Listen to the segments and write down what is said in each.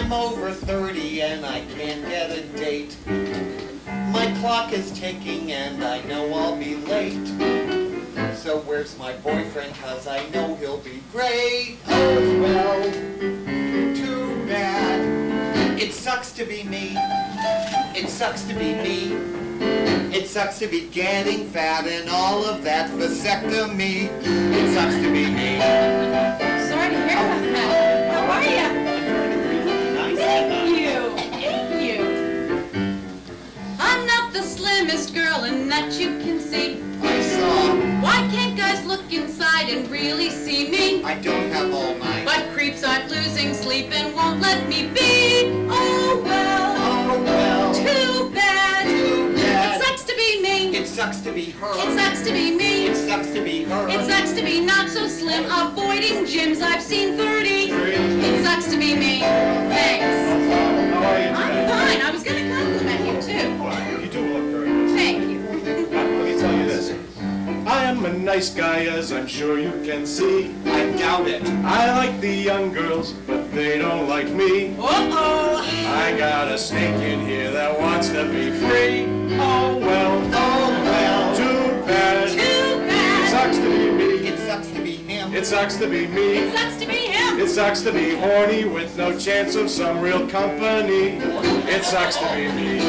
I'm over 30 and I can't get a date. My clock is ticking and I know I'll be late. So where's my boyfriend, 'cause I know he'll be great. Oh well, too bad. It sucks to be me. It sucks to be me. It sucks to be getting fat and all of that vasectomy. It sucks to be me. Sorry to hear about that. How are you? Thank you. Thank you. I'm not the slimmest girl, and that you can see. I saw. Why can't guys look inside and really see me? I don't have all night. But creeps I'm losing sleep and won't let me be. Oh well. Oh well. Too bad. Too bad. It sucks to be me. It sucks to be her. It sucks to be me. It sucks to be her. It sucks to be not so slim, avoiding gyms. I've seen 30. It sucks to be me. Thanks. How are you? I'm fine. I was going to compliment you too. You do look very good. Thank you. Let me tell you this. I am a nice guy, as I'm sure you can see. I doubt it. I like the young girls, but they don't like me. Uh-oh. I got a snake in here that wants to be free. Oh well. Oh well. Too bad. Too bad. It sucks to be me. It sucks to be him. It sucks to be me. It sucks to be him. It sucks to be horny with no chance of some real company. It sucks to be me.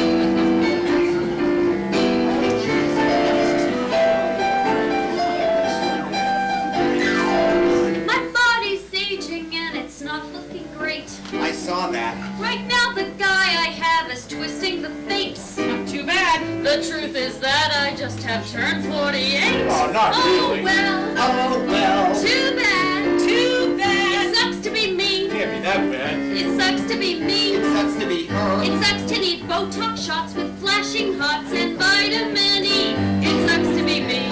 I saw that. Right now the guy I have is twisting the fates. Not too bad. The truth is that I just have turned 48. Oh, not really. Oh well. Oh well. Too bad. Too bad. It sucks to be me. Can't be that bad. It sucks to be me. It sucks to be her. It sucks to need Botox shots with flashing hearts and vitamin E. It sucks to be me.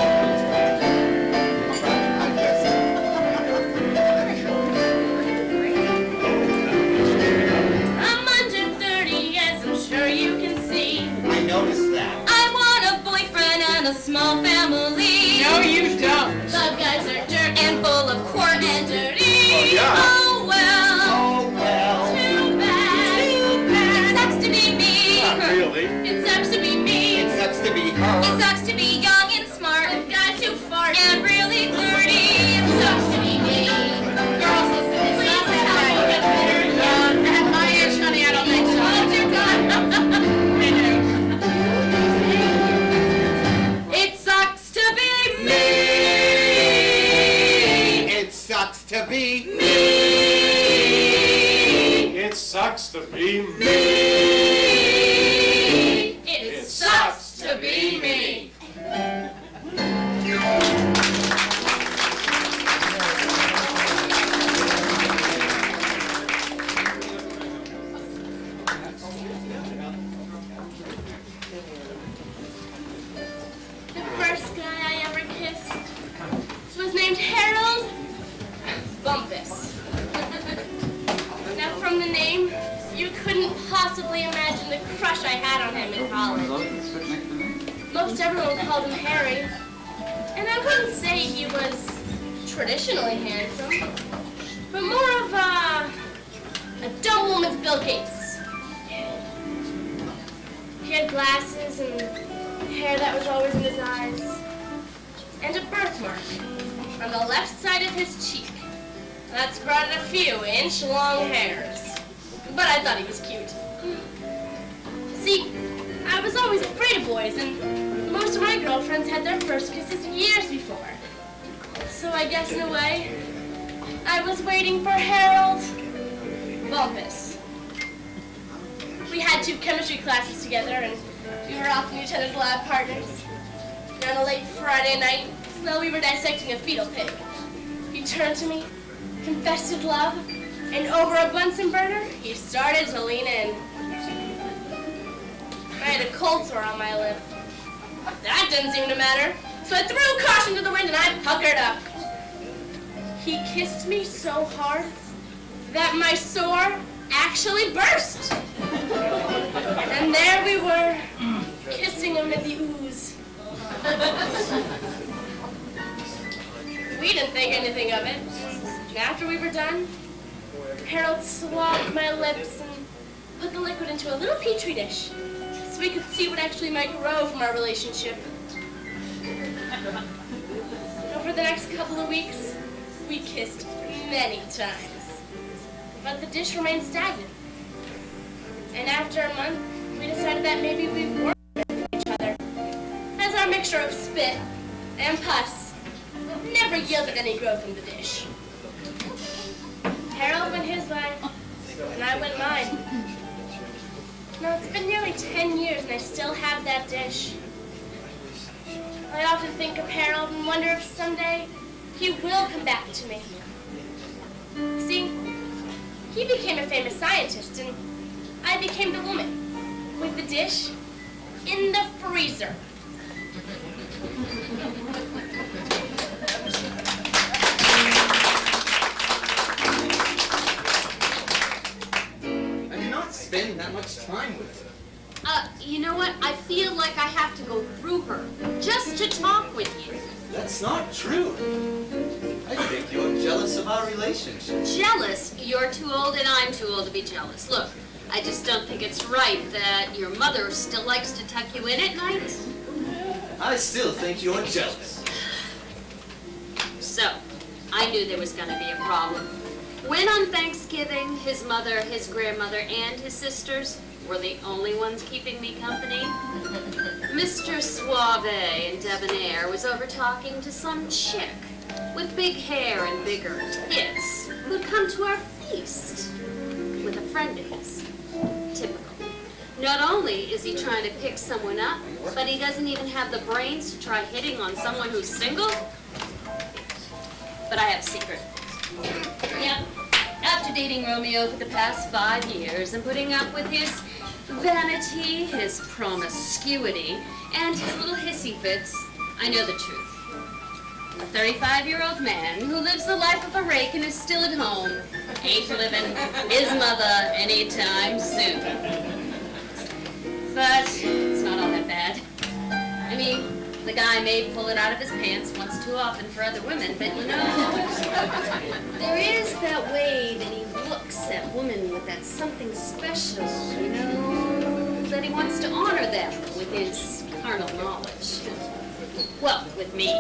Notice that. I want a boyfriend and a small family. No, you don't. The guys are dirt and full of quark and dirty. Oh, yeah. Oh, well. Oh well. Too bad. Too bad. It sucks to be me. Not really. It sucks to be me. It sucks to be her. It sucks to be young and smart with guys who fart and really dirty. It sucks to be me. Girls, listen. Please tell me you'll get better young. At my age, honey, I don't think so. Oh, dear God. I do. It sucks to be me. It sucks to be Me. It sucks to be me. It sucks to be me. The first guy I ever kissed was named Harold Bumpus. Now from the name, you couldn't possibly imagine the crush I had on him in college. Most everyone called him Harry, and I wouldn't say he was traditionally handsome, but more of a dumb woman's Bill Gates. He had glasses and hair that was always in his eyes, and a birthmark on the left side of his cheek that sprouted a few inch-long hairs. But I thought he was cute. See, I was always afraid of boys, and most of my girlfriends had their first kisses years before. So I guess in a way, I was waiting for Harold Bumpus. We had 2 chemistry classes together, and we were often each other's lab partners. And on a late Friday night, while we were dissecting a fetal pig, he turned to me, confessed his love, and over a Bunsen burner, he started to lean in. I had a cold sore on my lip. That didn't seem to matter, so I threw caution to the wind and I puckered up. He kissed me so hard that my sore actually burst. And there we were, kissing amid the ooze. We didn't think anything of it. And after we were done, Harold swabbed my lips and put the liquid into a little petri dish so we could see what actually might grow from our relationship. Over the next couple of weeks, we kissed many times, but the dish remained stagnant. And after a month, we decided that maybe we weren't for each other, as our mixture of spit and pus never yielded any growth in the dish. Harold went his way, and I went mine. Now, it's been nearly 10 years, and I still have that dish. I often think of Harold and wonder if someday he will come back to me. See, he became a famous scientist, and I became the woman with the dish in the freezer. I do not spend that much time with her. You know what? I feel like I have to go through her just to talk with you. That's not true. I think you're jealous of our relationship. Jealous? You're too old and I'm too old to be jealous. Look, I just don't think it's right that your mother still likes to tuck you in at night. I still think you're jealous. So, I knew there was going to be a problem. When on Thanksgiving, his mother, his grandmother, and his sisters were the only ones keeping me company, Mr. Suave and debonair was over talking to some chick with big hair and bigger tits who'd come to our feast with a friend of his. Typical. Not only is he trying to pick someone up, but he doesn't even have the brains to try hitting on someone who's single. But I have a secret. Yep. After dating Romeo for the past 5 years and putting up with his vanity, his promiscuity, and his little hissy fits, I know the truth. A 35-year-old man who lives the life of a rake and is still at home ain't living his mother anytime soon. But it's not all that bad. I mean, the guy may pull it out of his pants once too often for other women, but you know, there is that way that he looks at women with that something special, you know, that he wants to honor them with his carnal knowledge. Well, with me,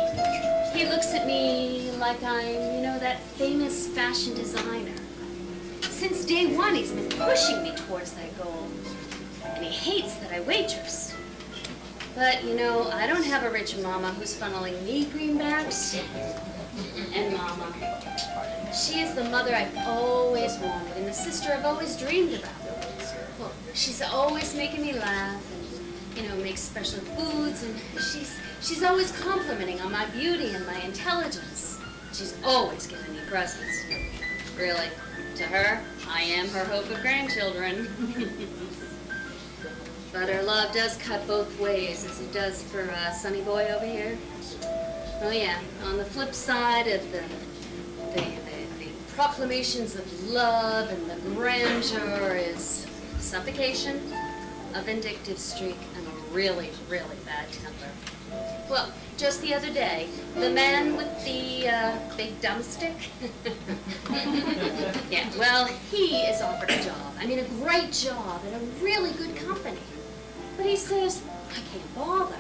he looks at me like I'm, you know, that famous fashion designer. Since day one, he's been pushing me towards that goal, and he hates that I waitress. But, you know, I don't have a rich mama who's funneling me greenbacks. And Mama, she is the mother I've always wanted and the sister I've always dreamed about. Well, she's always making me laugh and, you know, makes special foods, and she's always complimenting on my beauty and my intelligence. She's always giving me presents. Really, to her, I am her hope of grandchildren. But her love does cut both ways, as it does for Sonny Boy over here. Oh yeah, on the flip side of the proclamations of love and the grandeur is suffocation, a vindictive streak, and a really, really bad temper. Well, just the other day, the man with the big dumb stick, yeah, well, he is offered a job. I mean, a great job at a really good company. But he says, I can't bother.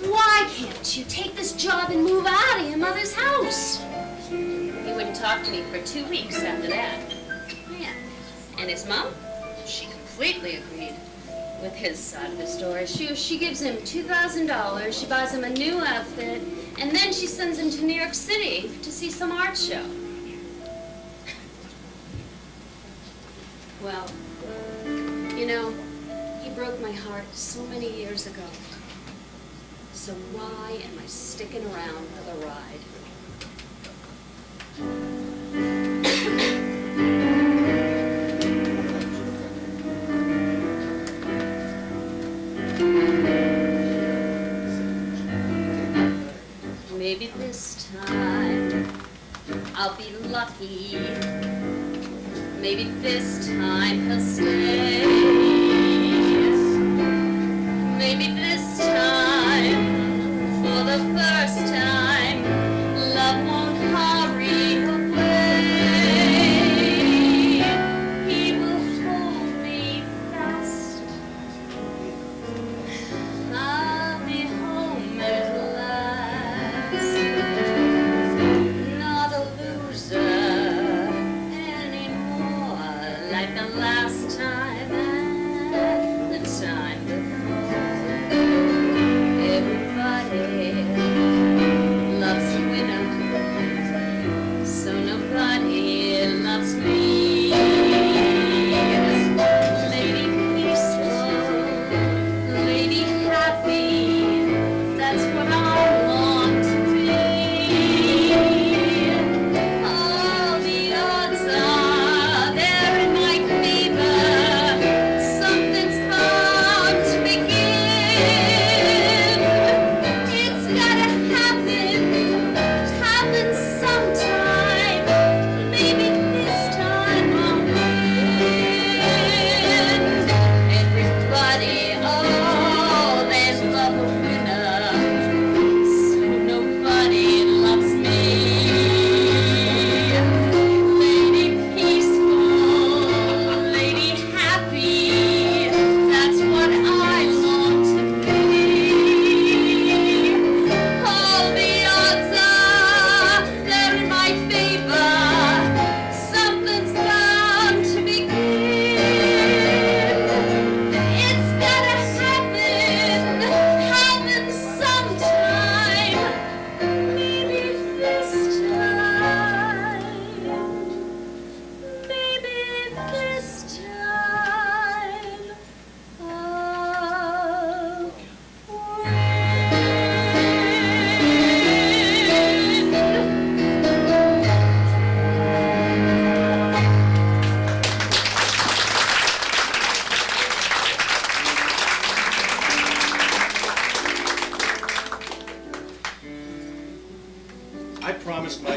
Why can't you take this job and move out of your mother's house? He wouldn't talk to me for 2 weeks after that. Yeah. And his mom? She completely agreed with his side of the story. She gives him $2,000, she buys him a new outfit, and then she sends him to New York City to see some art show. Well, you know, he broke my heart so many years ago. So why am I sticking around for the ride? Maybe this time I'll be lucky. Maybe this time he'll stay. Maybe this time, for the first time, love won't hurry away. He will hold me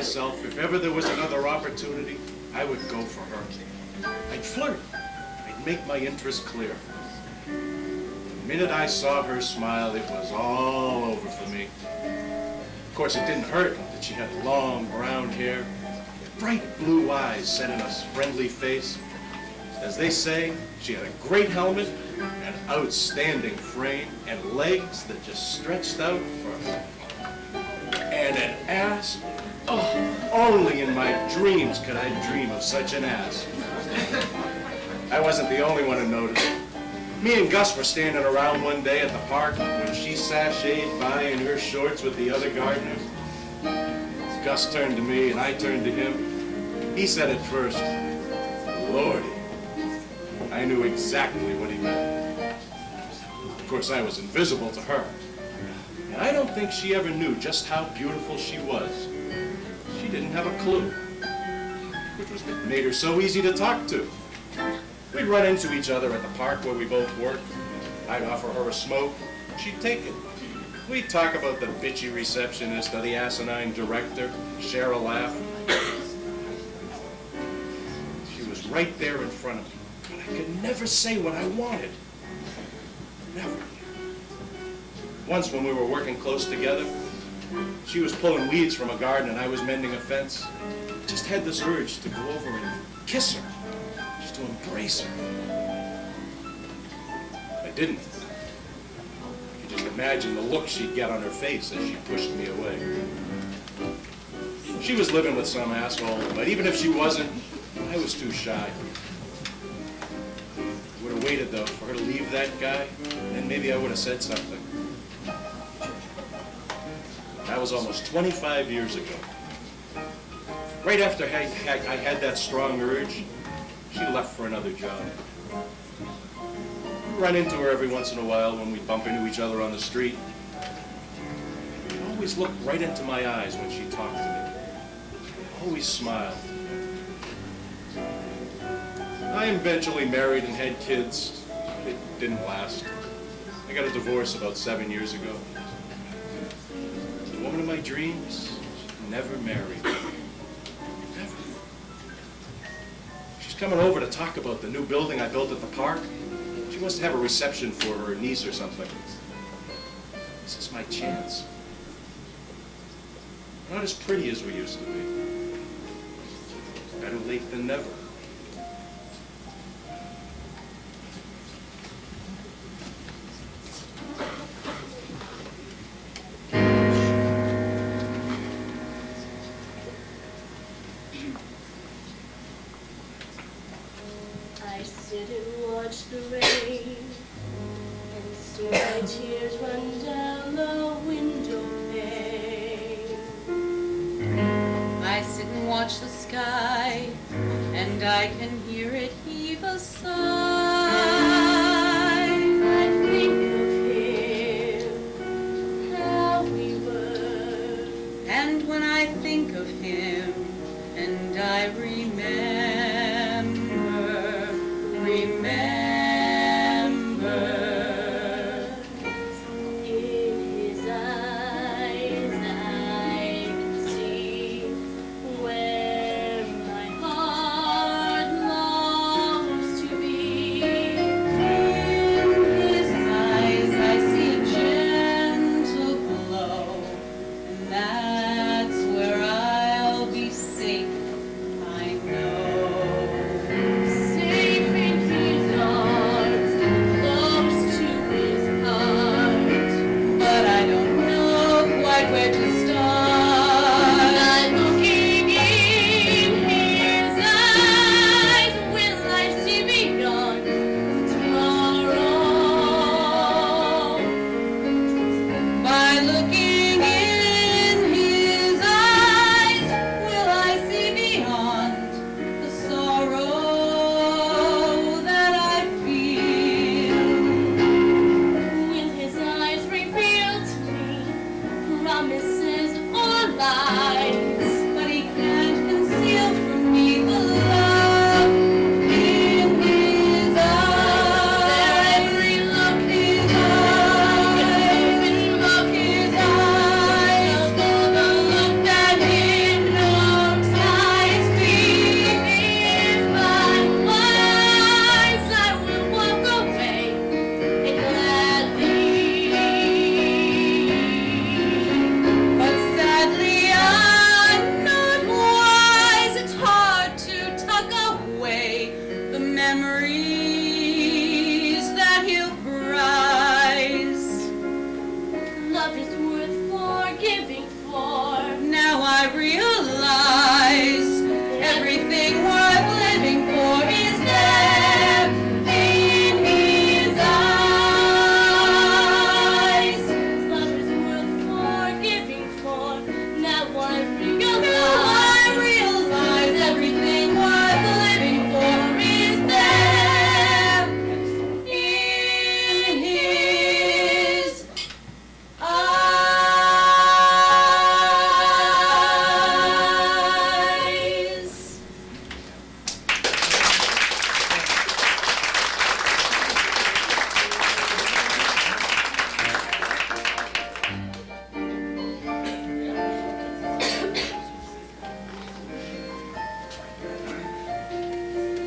myself, if ever there was another opportunity, I would go for her. I'd flirt. I'd make my interest clear. The minute I saw her smile, it was all over for me. Of course, it didn't hurt that she had long brown hair, bright blue eyes set in a friendly face. As they say, she had a great helmet, an outstanding frame, and legs that just stretched out for and an ass. Oh, only in my dreams could I dream of such an ass. I wasn't the only one who noticed. Me and Gus were standing around one day at the park when she sashayed by in her shorts with the other gardeners. Gus turned to me and I turned to him. He said it first. Lordy. I knew exactly what he meant. Of course, I was invisible to her. And I don't think she ever knew just how beautiful she was. She didn't have a clue, which was what made her so easy to talk to. We'd run into each other at the park where we both worked. I'd offer her a smoke, she'd take it. We'd talk about the bitchy receptionist or the asinine director, share a laugh. She was right there in front of me, but I could never say what I wanted. Never. Once when we were working close together, she was pulling weeds from a garden and I was mending a fence. I just had this urge to go over and kiss her, just to embrace her. I didn't. I could just imagine the look she'd get on her face as she pushed me away. She was living with some asshole, but even if she wasn't, I was too shy. I would have waited, though, for her to leave that guy, and then maybe I would have said something. That was almost 25 years ago. Right after I had that strong urge, she left for another job. I'd run into her every once in a while when we'd bump into each other on the street. She always looked right into my eyes when she talked to me. Always smiled. I eventually married and had kids. It didn't last. I got a divorce about 7 years ago. The woman of my dreams never married. Never. She's coming over to talk about the new building I built at the park. She wants to have a reception for her niece or something. This is my chance. We're not as pretty as we used to be. Better late than never. I sit and watch the rain and see my tears run down the window pane. I sit and watch the sky, and I can hear it heave a sigh. I think of him, how we were. And when I think of him, and I remember. In his eyes I can see where my heart longs to be. In his eyes I see gentle glow, and that's where I'll be safe. I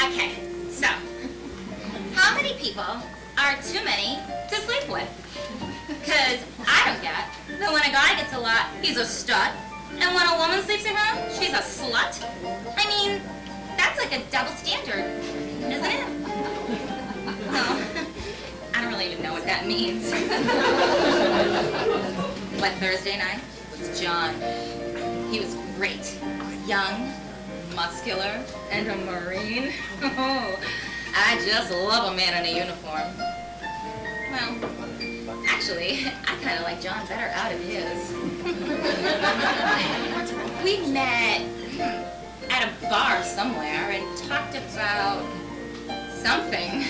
Okay, so, how many people are too many to sleep with? Because I don't get that when a guy gets a lot, he's a stud, and when a woman sleeps around, she's a slut. I mean, that's like a double standard, isn't it? No, I don't really even know what that means. But Thursday night was John. He was great. Young, muscular, and a Marine. Oh, I just love a man in a uniform. Well, actually, I kind of like John better out of his. We met at a bar somewhere and talked about something,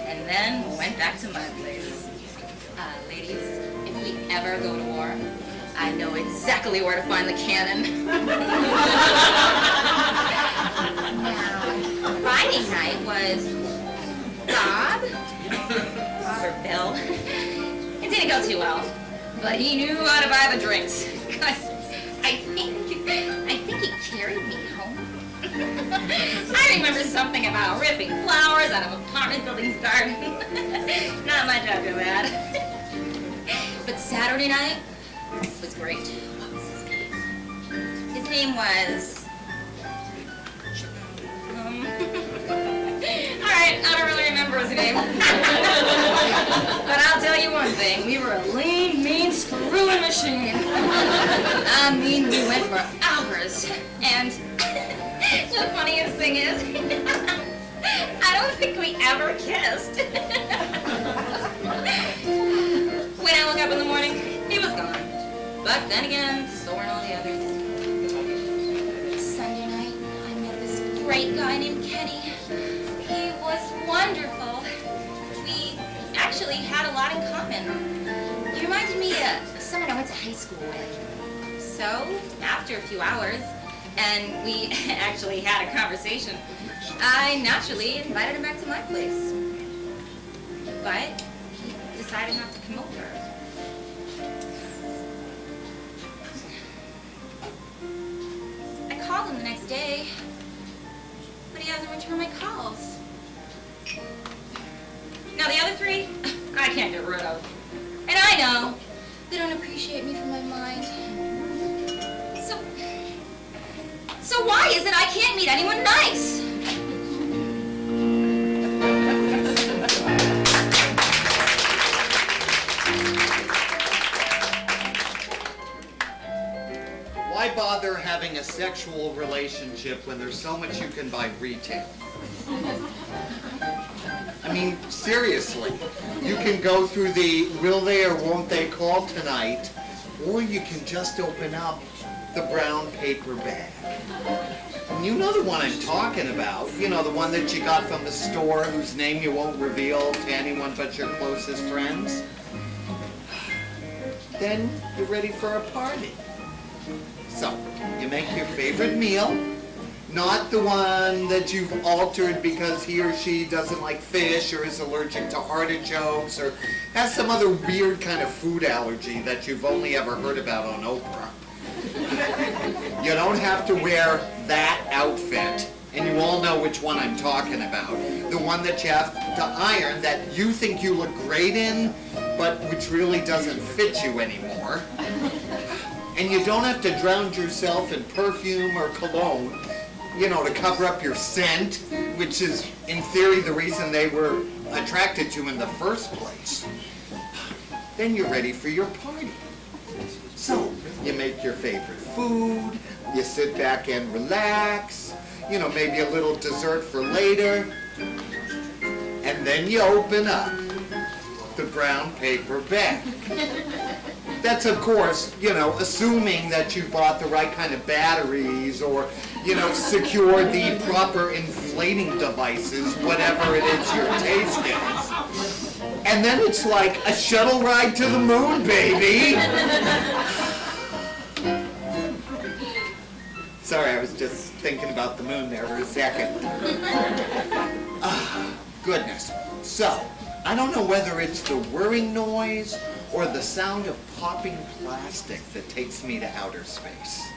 and then went back to my place. Ladies, if we ever go to war, I know exactly where to find the cannon. Now, Friday night was Bob or Bill. It didn't go too well, but he knew how to buy the drinks. 'Cause I think he carried me home. I remember something about ripping flowers out of apartment building's garden. Not much after that. But Saturday night was great. What was his name? His name was... Alright, I don't really remember his name. But I'll tell you one thing, we were a lean, mean, screwing machine. I mean, we went for hours. And the funniest thing is, I don't think we ever kissed. When I woke up in the morning, he was gone. But then again, so were all the others. Sunday night, I met this great guy named Kenny. He was wonderful. We actually had a lot in common. He reminded me of someone I went to high school with. So, after a few hours, and we actually had a conversation, I naturally invited him back to my place. But he decided not to come over. I called him the next day, but he hasn't returned my calls. Now the other three, I can't get rid of. And I know they don't appreciate me for my mind. So why is it I can't meet anyone nice? Why bother having a sexual relationship when there's so much you can buy retail? I mean, seriously, you can go through the will they or won't they call tonight, or you can just open up the brown paper bag. And you know the one I'm talking about. You know, the one that you got from the store whose name you won't reveal to anyone but your closest friends. Then you're ready for a party. So, you make your favorite meal, not the one that you've altered because he or she doesn't like fish or is allergic to artichokes or has some other weird kind of food allergy that you've only ever heard about on Oprah. You don't have to wear that outfit, and you all know which one I'm talking about. The one that you have to iron that you think you look great in, but which really doesn't fit you anymore. And you don't have to drown yourself in perfume or cologne, you know, to cover up your scent, which is, in theory, the reason they were attracted to you in the first place. Then you're ready for your party. So, you make your favorite food, you sit back and relax, you know, maybe a little dessert for later, and then you open up the brown paper bag. That's, of course, you know, assuming that you bought the right kind of batteries or, you know, secured the proper inflating devices, whatever it is your taste is. And then it's like a shuttle ride to the moon, baby. Sorry, I was just thinking about the moon there for a second. Goodness. So, I don't know whether it's the whirring noise or the sound of popping plastic that takes me to outer space.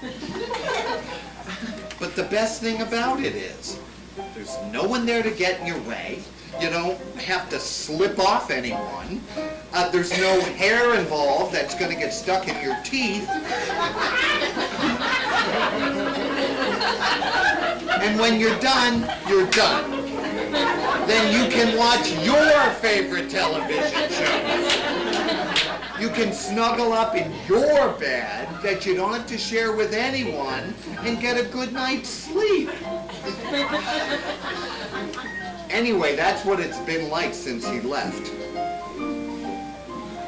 But the best thing about it is, There's no one there to get in your way. You don't have to slip off anyone. There's no hair involved that's going to get stuck in your teeth. And when you're done, you're done. Then you can watch your favorite television show. You can snuggle up in your bed that you don't have to share with anyone and get a good night's sleep. Anyway, that's what it's been like since he left.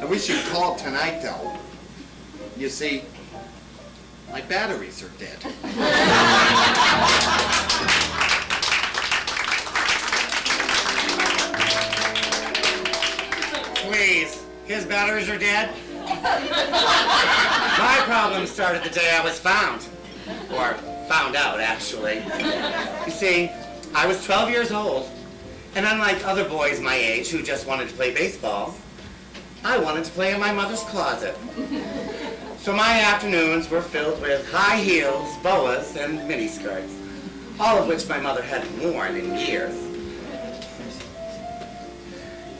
I wish you'd called tonight, though. You see, my batteries are dead. Please, his batteries are dead? My problem started the day I was found. Or found out, actually. You see, I was 12 years old, and unlike other boys my age who just wanted to play baseball, I wanted to play in my mother's closet. So my afternoons were filled with high heels, boas, and miniskirts, all of which my mother hadn't worn in years.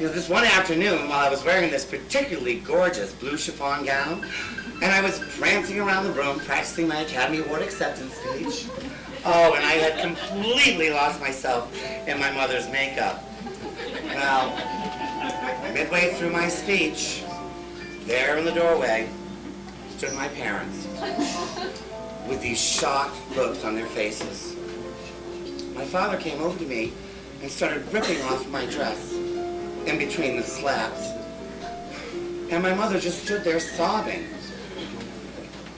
You know, this one afternoon, while I was wearing this particularly gorgeous blue chiffon gown, and I was prancing around the room practicing my Academy Award acceptance speech, oh, and I had completely lost myself in my mother's makeup. Well, midway through my speech, there in the doorway stood my parents with these shocked looks on their faces. My father came over to me and started ripping off my dress in between the slats. And my mother just stood there sobbing.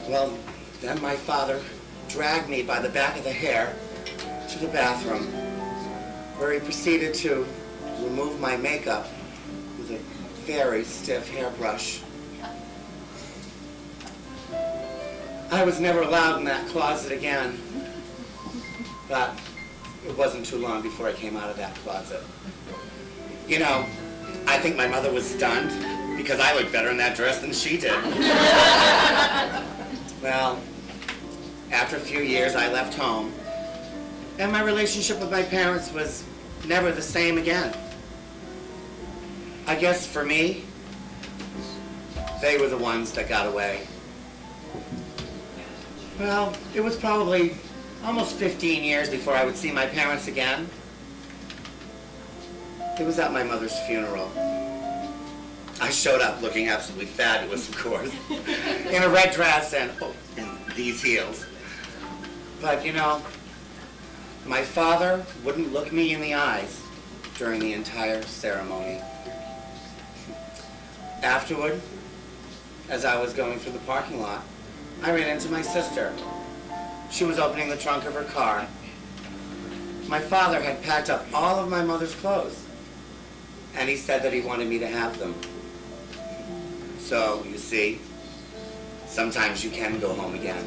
Well, then my father dragged me by the back of the hair to the bathroom, where he proceeded to remove my makeup with a very stiff hairbrush. I was never allowed in that closet again, but it wasn't too long before I came out of that closet. You know, I think my mother was stunned because I looked better in that dress than she did. Well, after a few years, I left home, and my relationship with my parents was never the same again. I guess for me, they were the ones that got away. Well, it was probably almost 15 years before I would see my parents again. It was at my mother's funeral. I showed up looking absolutely fabulous, of course, in a red dress and these heels. But, you know, my father wouldn't look me in the eyes during the entire ceremony. Afterward, as I was going through the parking lot, I ran into my sister. She was opening the trunk of her car. My father had packed up all of my mother's clothes, and he said that he wanted me to have them. So, you see, sometimes you can go home again.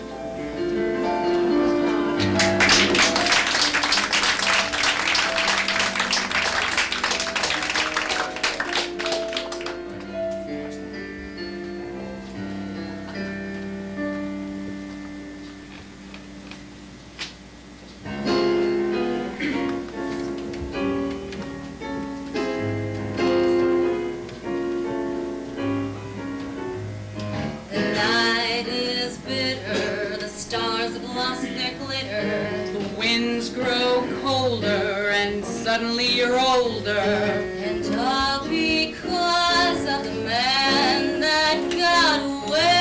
Suddenly you're older, and all because of the man that got away.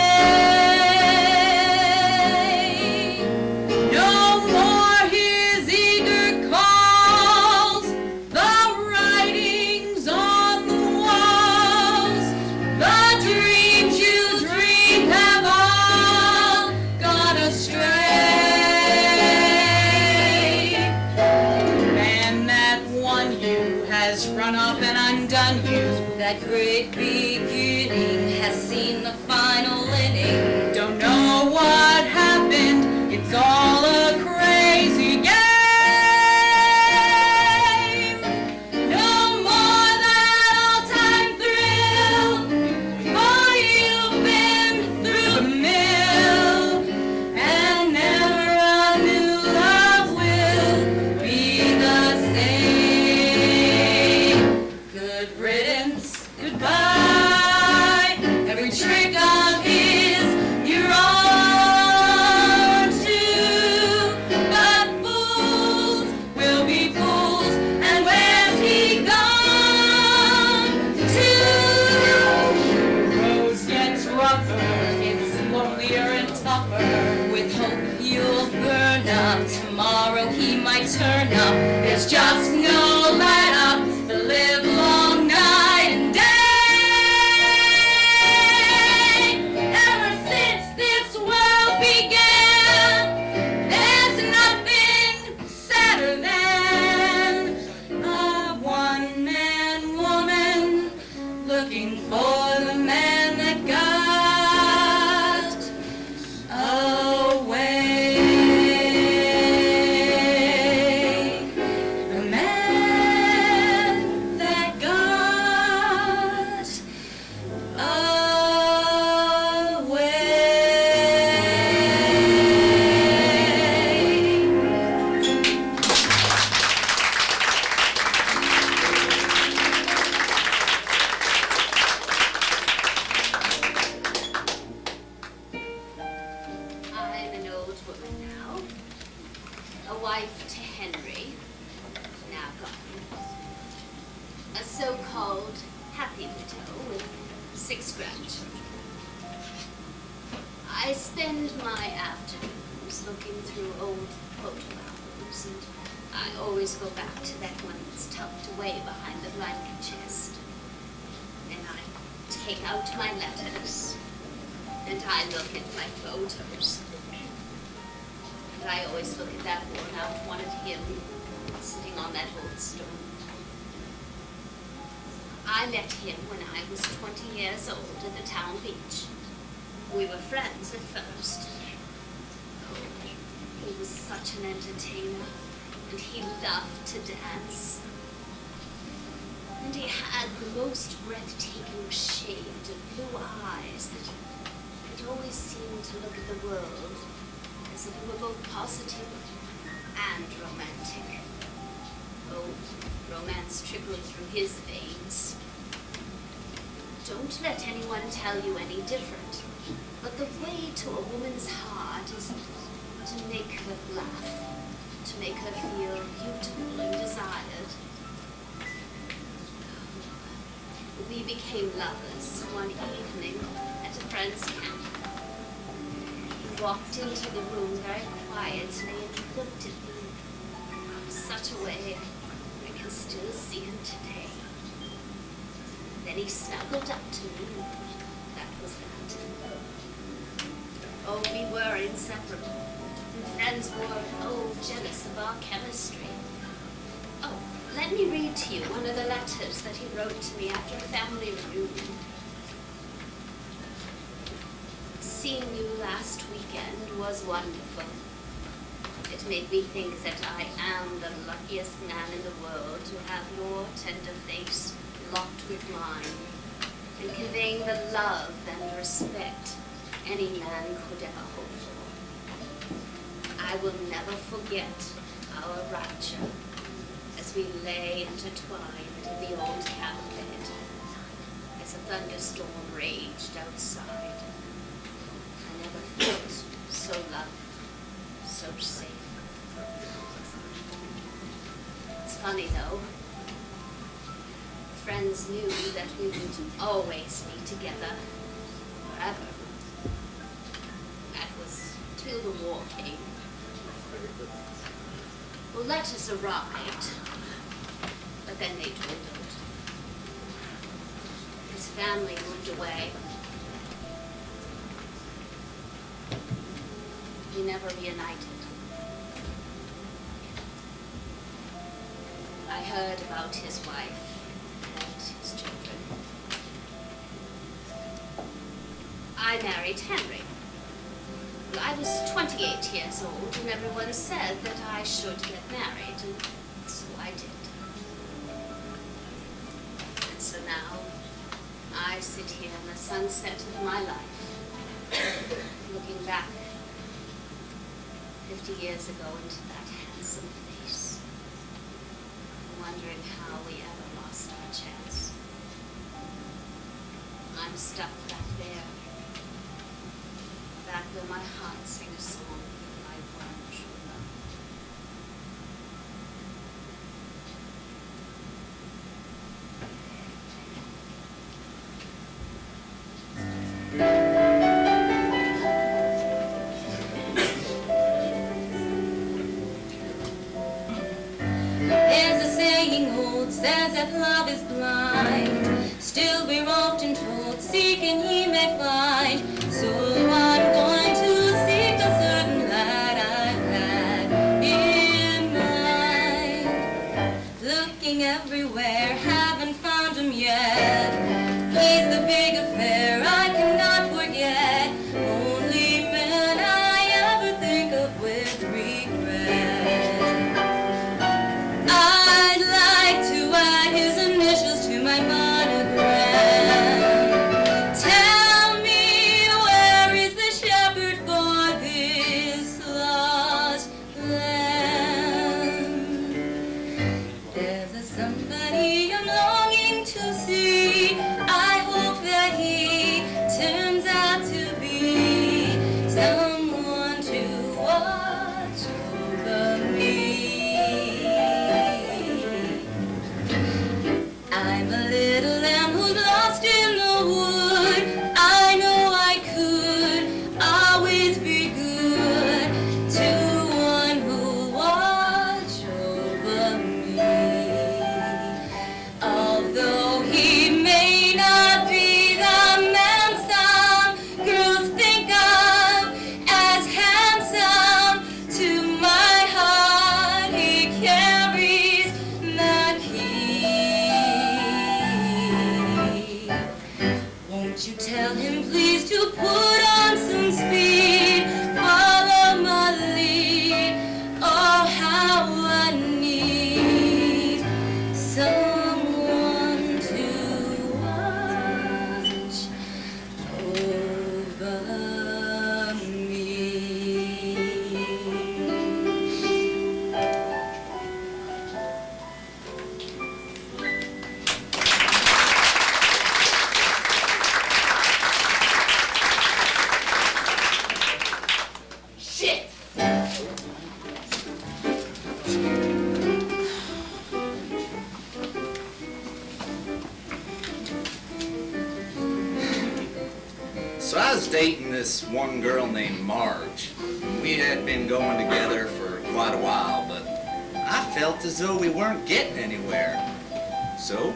no more his eager calls, the writings on the walls, the dreams you dreamed have all gone astray. Has run off and undone you. That great beginning has seen the final inning. Don't know what happened, it's all a crazy game. No more that all-time thrill, for you've been through the mill, and never a new love will be the up. Tomorrow he might turn up. There's just no let up. The live long night and day. Ever since this world began, there's nothing sadder than a one-man woman looking for the man that got away. The man that got away. I'm an old woman now, a wife to Henry, now gone, a so-called happy widow with 6 grandchildren. I spend my afternoons looking through old photo albums, and I always go back to that one that's tucked away behind the blanket chest. Then I take out my letters, and I look at my photos. And I always look at that worn-out one of him sitting on that old stone. I met him when I was 20 years old at the town beach. We were friends at first. Oh, he was such an entertainer, and he loved to dance. And he had the most breathtaking shade of blue eyes that always seemed to look at the world as if it were both positive and romantic. Oh, romance trickling through his veins. Don't let anyone tell you any different, but the way to a woman's heart is to make her laugh, to make her feel beautiful and desired. We became lovers one evening at a friend's camp. He walked into the room very quietly and looked at me in such a way I can still see him today. Then he snuggled up to me, and that was that. Oh, we were inseparable, and friends were, jealous of our chemistry. Oh, let me read to you one of the letters that he wrote to me after a family reunion. Seeing you last weekend was wonderful. It made me think that I am the luckiest man in the world to have your tender face locked with mine and conveying the love and respect any man could ever hope for. I will never forget our rapture as we lay intertwined in the old cabin bed as a thunderstorm raged outside. I never felt so loved, so safe. It's funny though. Friends knew that we would always be together forever. That was till the war came. Well, letters arrived, but then they dwindled. His family moved away. We never reunited. I heard about his wife and his children. I married Henry. I was 28 years old, and everyone said that I should get married, and so I did. And so now, I sit here in the sunset of my life, looking back 50 years ago into that handsome face, wondering how we ever lost our chance. I'm stuck back there, back where my heart sings a song for my one true love. growing old, says that love is blind. Still we're often told, seek and ye may find. So I'm going to seek the certain light I've had in mind. Looking everywhere, haven't found him yet. He's the big affair I cannot forget. Only man I ever think of with regret. I'd like to add his initials to my monogram. Tell me, where is the shepherd for this lost lamb? There's a somebody I'm longing to see. I hope that he turns out to be someone to watch over me. I'm a little lamb who's lost in the wood. I know I could always be good to one who'll watch over me. Although he may not be the man some girls think of as handsome, to my heart he carries the key. Won't you tell him please to put on some speed, follow my lead? Oh, how I need someone to watch over me. Shit! So I was dating this one girl named Marge. We had been going together for quite a while, but I felt as though we weren't getting anywhere. So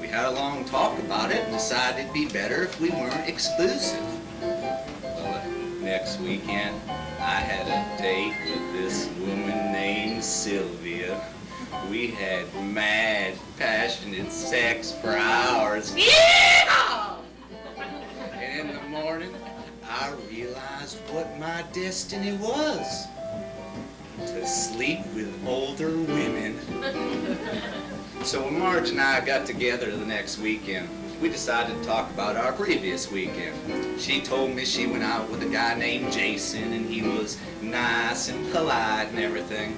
we had a long talk about it and decided it'd be better if we weren't exclusive. Well, next weekend, I had a date with this woman named Sylvia. We had mad, passionate sex for hours. Yeah! And in the morning, I realized what my destiny was. To sleep with older women. So when Marge and I got together the next weekend, we decided to talk about our previous weekend. She told me she went out with a guy named Jason and he was nice and polite and everything.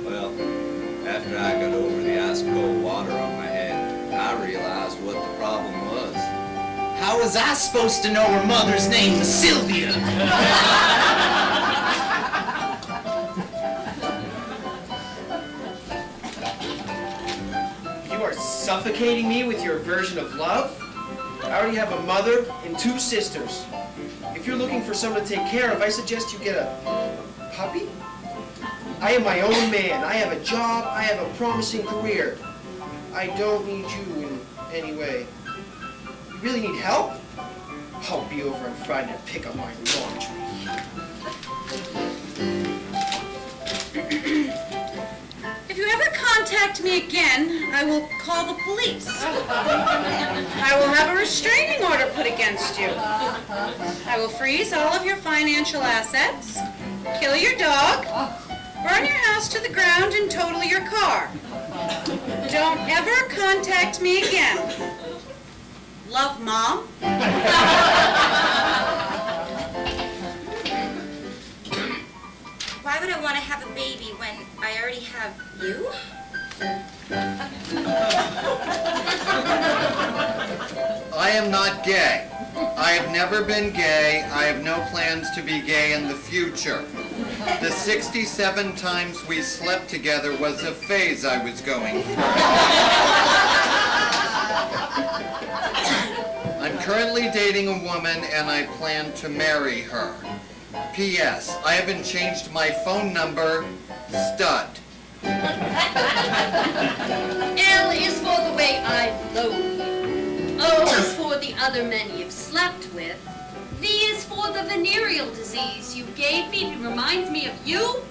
Well, after I got over the ice cold water on my head, I realized what the problem was. How was I supposed to know her mother's name was Sylvia? You are suffocating me with your version of love? I already have a mother and 2 sisters. If you're looking for someone to take care of, I suggest you get a puppy. I am my own man. I have a job. I have a promising career. I don't need you in any way. You really need help? I'll be over on Friday to pick up my laundry. If you ever contact me again, I will call the police. I will have a restraining order put against you. I will freeze all of your financial assets, kill your dog, burn your house to the ground, and total your car. Don't ever contact me again. Love, Mom. Why would I want to have a baby when I already have you? I am not gay. I have never been gay. I have no plans to be gay in the future. The 67 times we slept together was a phase I was going through. I'm currently dating a woman and I plan to marry her. P.S. I haven't changed my phone number. Stud. L is for the way I loathe you. O is for the other men you've slept with. V is for the venereal disease you gave me that reminds me of you.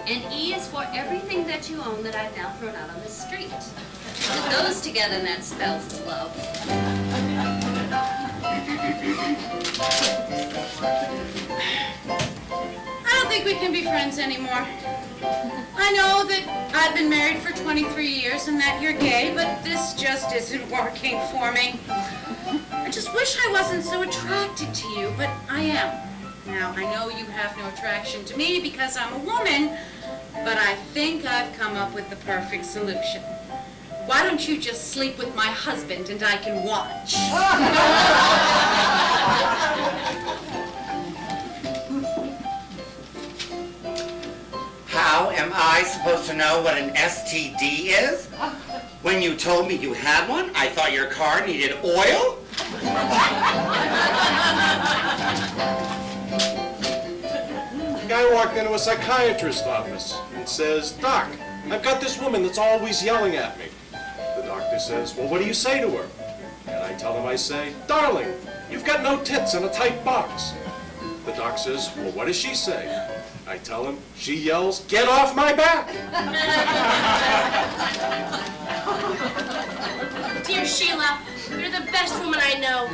And E is for everything that you own that I've now thrown out on the street. Put those together and that spells love. I don't think we can be friends anymore. I know that I've been married for 23 years and that you're gay, but this just isn't working for me. I just wish I wasn't so attracted to you, but I am. Now, I know you have no attraction to me because I'm a woman, but I think I've come up with the perfect solution. Why don't you just sleep with my husband and I can watch? How am I supposed to know what an STD is? When you told me you had one, I thought your car needed oil? The guy walked into a psychiatrist's office and says, "Doc, I've got this woman that's always yelling at me." The doctor says, "Well, what do you say to her?" And I tell him, I say, "Darling, you've got no tits and a tight box." The doc says, "Well, what does she say?" I tell him, she yells, "Get off my back!" Dear Sheila, you're the best woman I know.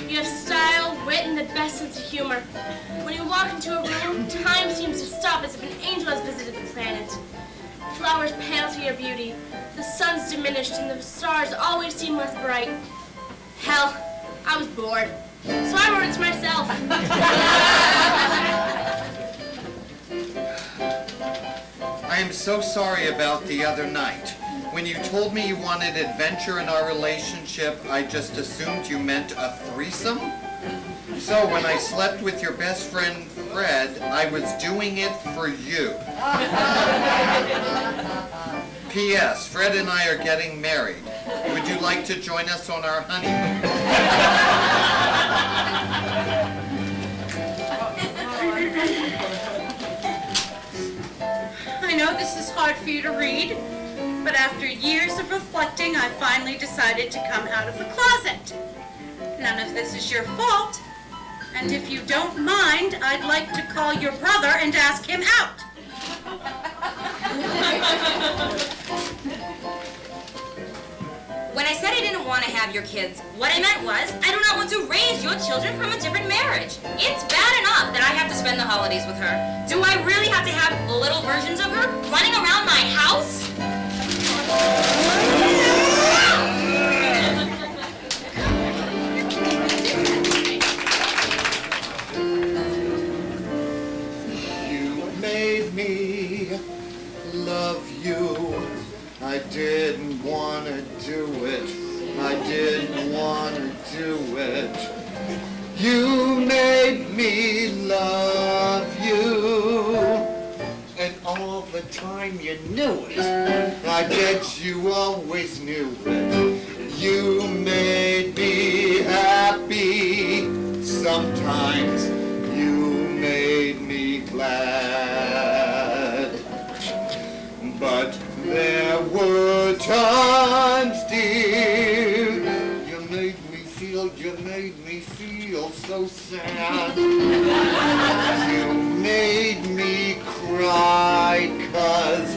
You have style, wit, and the best sense of humor. When you walk into a room, time seems to stop as if an angel has visited the planet. Flowers pale to your beauty, the sun's diminished, and the stars always seem less bright. Hell, I was bored, so I wrote it to myself. I am so sorry about the other night. When you told me you wanted adventure in our relationship, I just assumed you meant a threesome. So when I slept with your best friend Fred, I was doing it for you. P.S. Fred and I are getting married. Would you like to join us on our honeymoon? I know this is hard for you to read, but after years of reflecting, I finally decided to come out of the closet. None of this is your fault, and if you don't mind, I'd like to call your brother and ask him out. When I said I didn't want to have your kids, what I meant was I do not want to raise your children from a different marriage. It's bad enough that I have to spend the holidays with her. Do I really have to have little versions of her running around my house? You made me love you. I didn't want to do it. I didn't want to do it. You made me love you. And all the time you knew it. I bet you always knew it. You made me happy. Sometimes you made me glad. But there were times, dear, you made me feel so sad. You made me cry, 'cause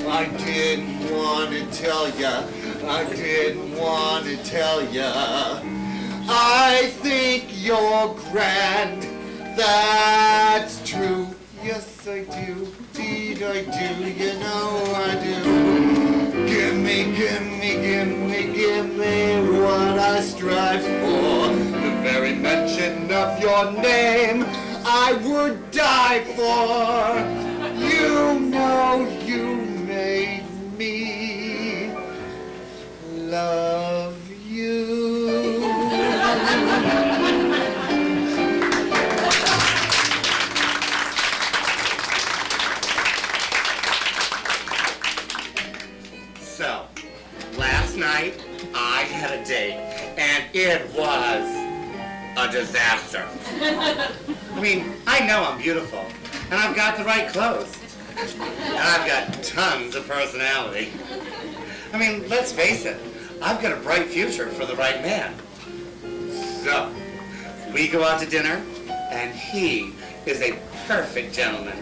I didn't want to tell ya, I didn't want to tell ya. I think you're grand, that's true. Yes, I do, indeed I do, you know I do. Give me, give me, give me, give me what I strive for. The very mention of your name I would die for. You know you made me love you. So, last night I had a date, and it was a disaster. I mean, I know I'm beautiful, and I've got the right clothes, And I've got tons of personality. I mean, let's face it, I've got a bright future for the right man. So, we go out to dinner, and he is a perfect gentleman.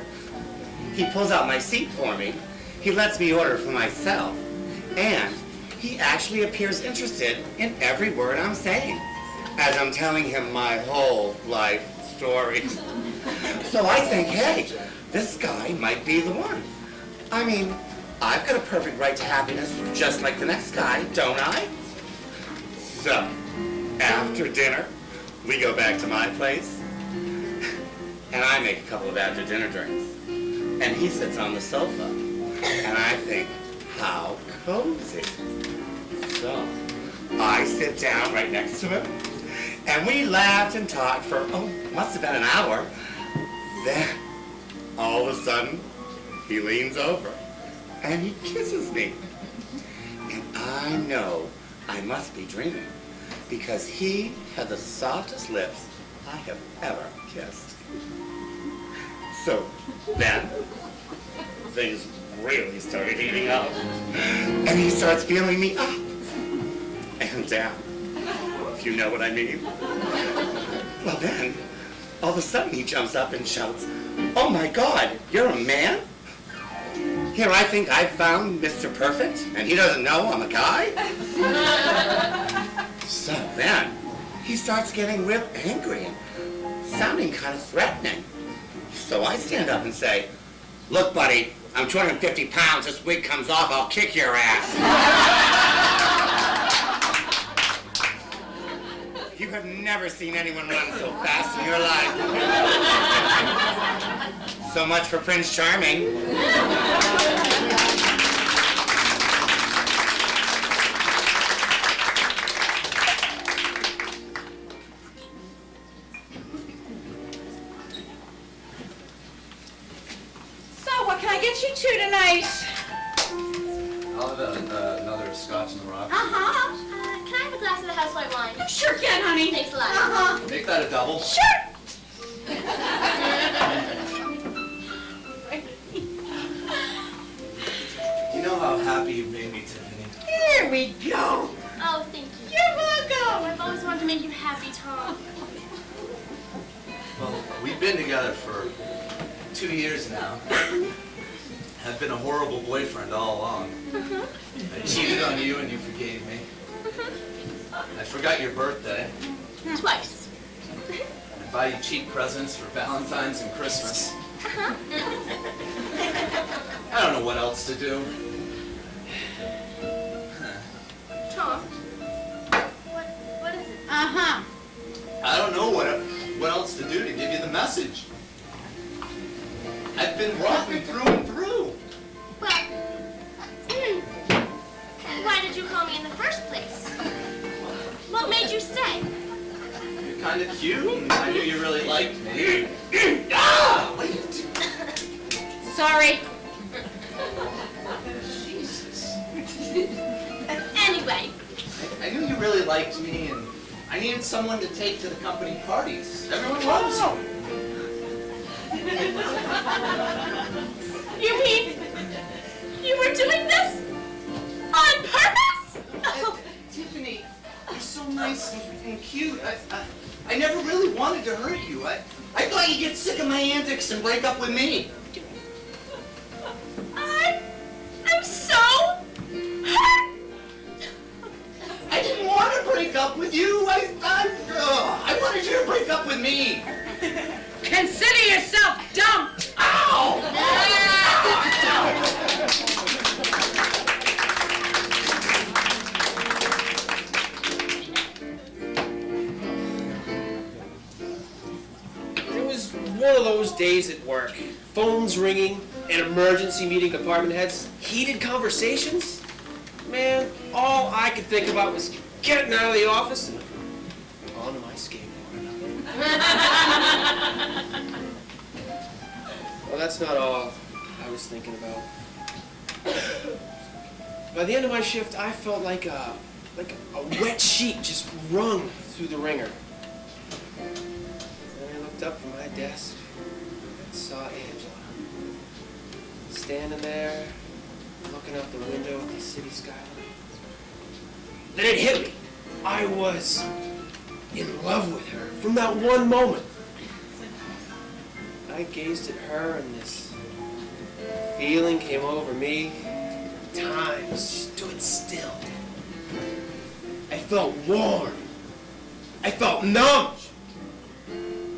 He pulls out my seat for me, he lets me order for myself, and he actually appears interested in every word I'm saying, as I'm telling him my whole life story. So I think, hey, this guy might be the one. I mean, I've got a perfect right to happiness, just like the next guy, don't I? So, after dinner, we go back to my place, and I make a couple of after-dinner drinks. And he sits on the sofa, and I think, how cozy. So, I sit down right next to him, and we laughed and talked for, must have been an hour. Then, all of a sudden, he leans over, and he kisses me. And I know I must be dreaming, because he had the softest lips I have ever kissed. So then, things really started heating up. And he starts feeling me up and down, if you know what I mean. Well then, all of a sudden he jumps up and shouts, "Oh my God, you're a man?" Here I think I've found Mr. Perfect, and he doesn't know I'm a guy? So then, he starts getting real angry and sounding kind of threatening. So I stand up and say, "Look, buddy, I'm 250 pounds. This wig comes off, I'll kick your ass." You have never seen anyone run so fast in your life. So much for Prince Charming. What can I get you two tonight? I'll have another scotch in the rock. Can I have a glass of the house white wine? You sure can, honey. Thanks a lot. Make that a double. Sure. You know how happy you've made me, Tiffany. Here we go. Oh, thank you. You're welcome. I've always wanted to make you happy, Tom. Well, we've been together for 2 years now. I've been a horrible boyfriend all along. I cheated on you and you forgave me. I forgot your birthday. Twice. I buy you cheap presents for Valentine's and Christmas. I don't know what else to do. Tom, what is it? I don't know what else to do to give you the message. I've been rotten through and through. Well, why did you call me in the first place? What made you stay? You're kind of cute, and I knew you really liked me. Ah! What are you doing? Sorry. Jesus. Anyway. I knew you really liked me, and I needed someone to take to the company parties. Everyone loves you. You mean you were doing this on purpose? Tiffany, you're so nice and cute. I never really wanted to hurt you. I thought you'd get sick of my antics and break up with me. I'm so hurt. I didn't want to break up with you. I wanted you to break up with me. Consider yourself dumped. Ow! It was one of those days at work. Phones ringing, an emergency meeting department heads, heated conversations. Man, all I could think about was getting out of the office and onto my skateboard. Well, that's not all I was thinking about. By the end of my shift, I felt like a wet sheet just wrung through the wringer. Then I looked up from my desk and saw Angela standing there, looking out the window at the city skyline. Then it hit me. I was in love with her from that one moment. I gazed at her and this feeling came over me. Time stood still. I felt warm. I felt numb.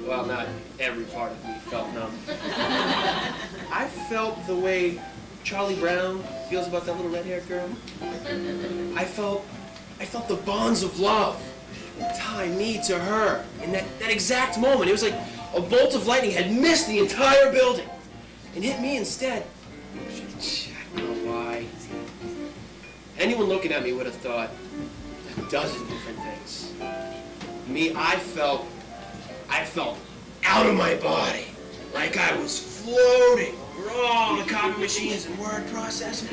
Well, not every part of me felt numb. I felt the way Charlie Brown feels about that little red-haired girl. I felt the bonds of love tie me to her in that exact moment. It was like a bolt of lightning had missed the entire building and hit me instead. I don't know why. Anyone looking at me would have thought a dozen different things. Me, I felt out of my body, like I was floating over all the copy machines and word processing.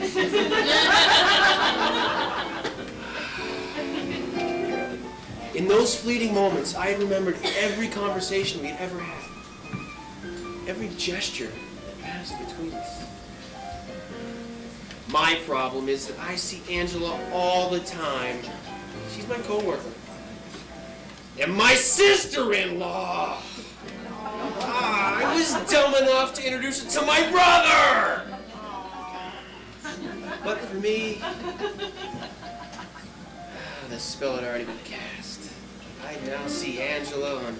In those fleeting moments, I remembered every conversation we had ever had, every gesture that passed between us. My problem is that I see Angela all the time. She's my coworker. And my sister-in-law! I was dumb enough to introduce her to my brother! But for me, the spell had already been cast. I now see Angela on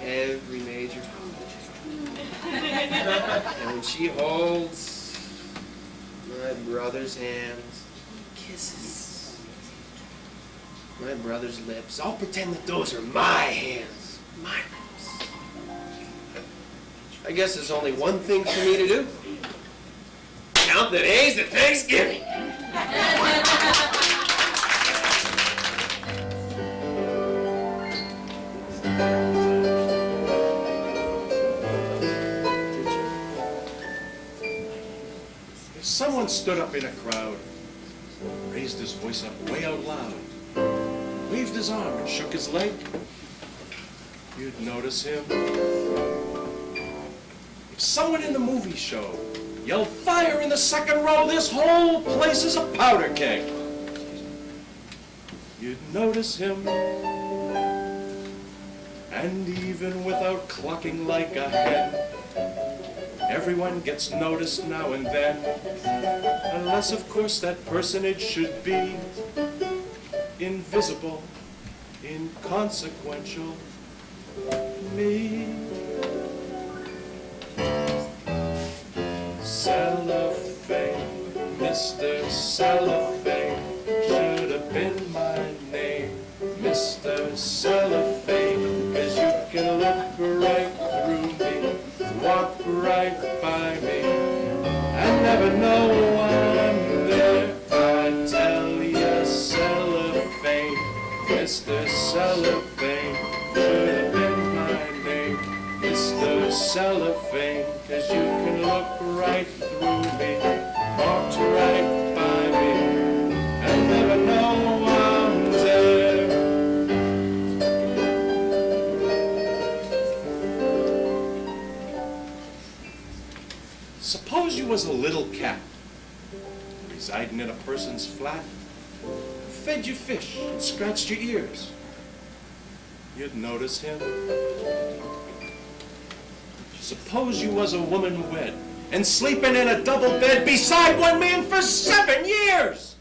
every major television. And when she holds my brother's hands, kisses my brother's lips, I'll pretend that those are my hands, my lips. I guess there's only one thing for me to do. Count the days to Thanksgiving. If someone stood up in a crowd, raised his voice up way out loud, waved his arm and shook his leg, you'd notice him. If someone in the movie show yelled fire in the second row, this whole place is a powder keg, you'd notice him. And even without clucking like a hen, everyone gets noticed now and then, unless of course that personage should be invisible, inconsequential, me. Cellophane, Mr. Cellophane, should have been my name, Mr. Cellophane, 'cause you can look right through me, walk right by me, and never know I'm there. I tell you, Cellophane, Mr. Cellophane, should have been my name, Mr. Cellophane, 'cause you can look right through me, walk right by me, and never know I'm there. Suppose you was a little cat, residing in a person's flat, fed you fish and scratched your ears. You'd notice him. Suppose you was a woman wed and sleeping in a double bed beside one man for 7 years.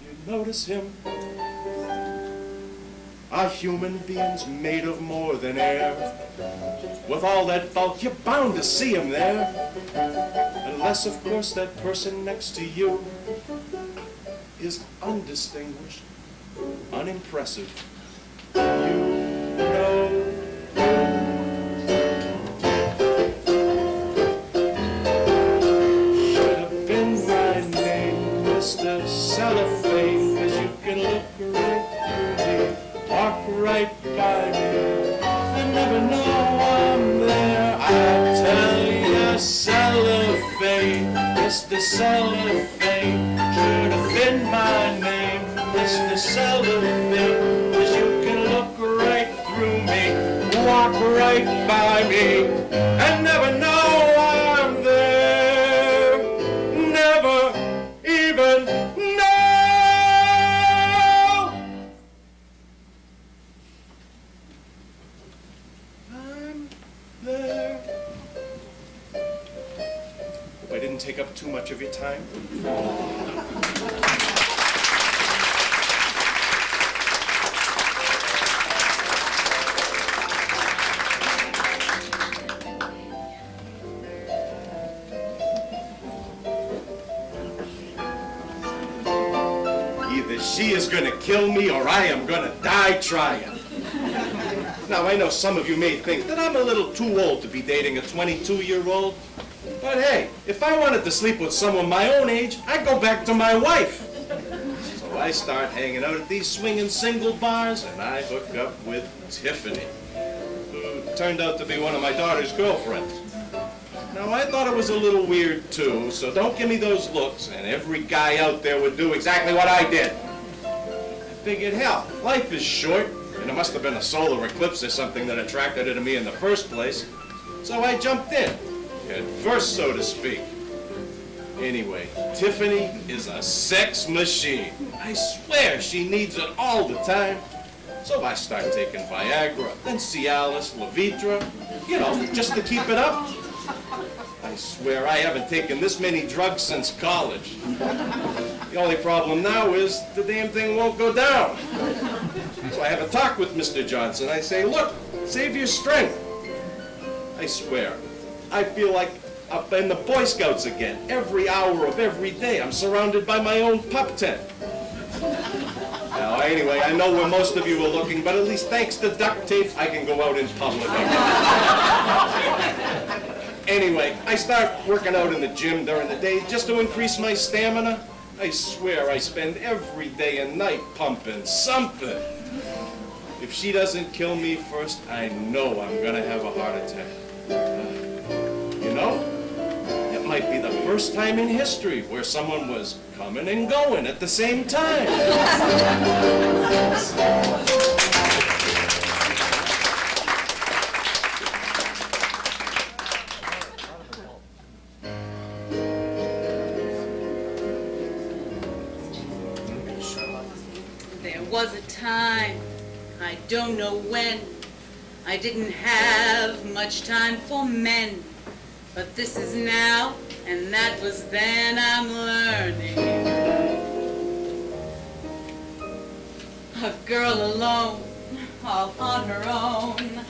You'd notice him. A human being's made of more than air. With all that bulk, you're bound to see him there. Unless, of course, that person next to you is undistinguished, unimpressive. You know. Should have been my name, Mr. Cellophane, 'cause you can look right through me, walk right by me, and never know I'm there. I tell you, Cellophane, Mr. Cellophane, should have been my name, Mr. Cellophane, 'cause you can look right through me, walk right right by me and never know I'm there. Never even know I'm there. Hope I didn't take up too much of your time. Either she is going to kill me or I am going to die trying. Now, I know some of you may think that I'm a little too old to be dating a 22-year-old. But hey, if I wanted to sleep with someone my own age, I'd go back to my wife. So I start hanging out at these swinging single bars, and I hook up with Tiffany, who turned out to be one of my daughter's girlfriends. Now, I thought it was a little weird, too, so don't give me those looks, and every guy out there would do exactly what I did. I figured, hell, life is short, and it must have been a solar eclipse or something that attracted her to me in the first place. So I jumped in, head first, so to speak. Anyway, Tiffany is a sex machine. I swear she needs it all the time. So I start taking Viagra, then Cialis, Levitra, you know, just to keep it up. I swear I haven't taken this many drugs since college. The only problem now is the damn thing won't go down. So I have a talk with Mr. Johnson. I say, look, save your strength. I swear, I feel like up in the Boy Scouts again. Every hour of every day, I'm surrounded by my own pup tent. Now, anyway, I know where most of you are looking, but at least thanks to duct tape, I can go out in public. Anyway, I start working out in the gym during the day just to increase my stamina. I swear I spend every day and night pumping something. If she doesn't kill me first, I know I'm gonna have a heart attack. You know, it might be the first time in history where someone was coming and going at the same time. There was a time, I don't know when, I didn't have much time for men. But this is now, and that was then, I'm learning. A girl alone, all on her own,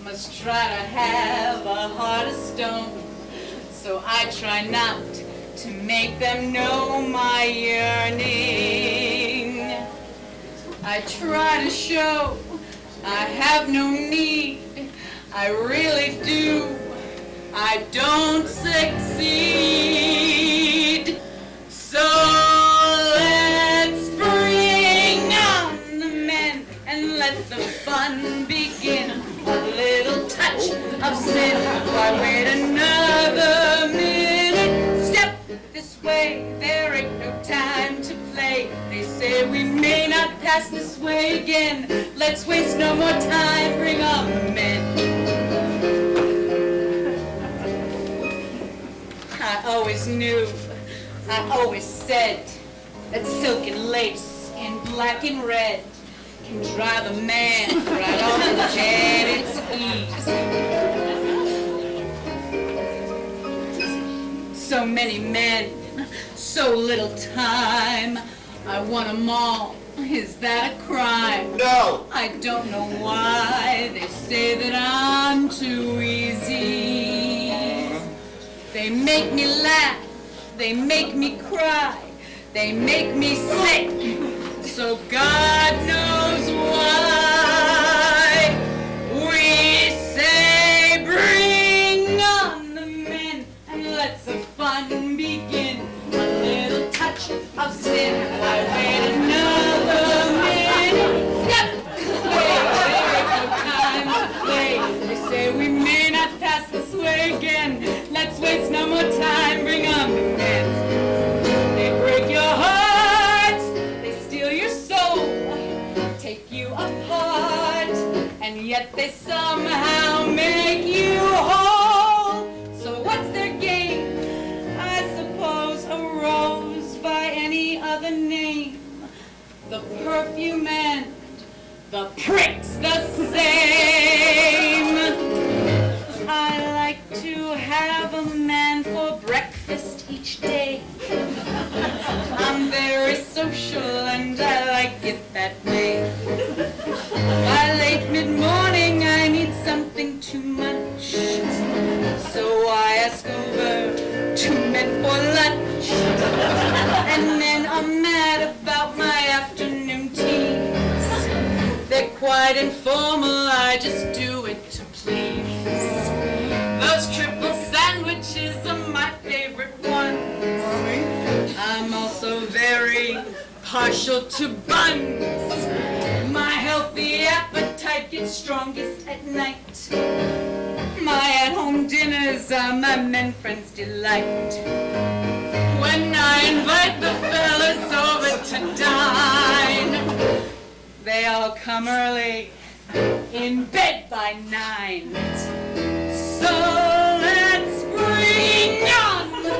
must try to have a heart of stone. So I try not to make them know my yearning. I try to show I have no need, I really do. I don't succeed. So let's bring on the men and let the fun begin. A little touch of sin, why wait another minute? Step this way, there ain't no time to play. They say we may not pass this way again. Let's waste no more time, bring on the men. I always knew, I always said that silk and lace in black and red can drive a man right off the head. It's easy. So many men, so little time. I want 'em all. Is that a crime? No! I don't know why they say that I'm too easy. They make me laugh, they make me cry, they make me sick, so God knows why. We say bring on the men and let the fun begin. A little touch of sin, I wait another minute. Step away, there ain't no time to play. They say we may not pass this way again. Let's waste no more time, bring on the men. They break your heart, they steal your soul, take you up have a man for breakfast each day. I'm very social and I like it that way. By late mid-morning I need something to munch, so I ask over to men for lunch. And men are mad about my afternoon teas. They're quite informal, I just do it to please. Those triple sandwiches are my favorite ones. I'm also very partial to buns. My healthy appetite gets strongest at night. My at-home dinners are my men friends' delight. When I invite the fellas over to dine, they all come early, in bed by 9. So let's bring on the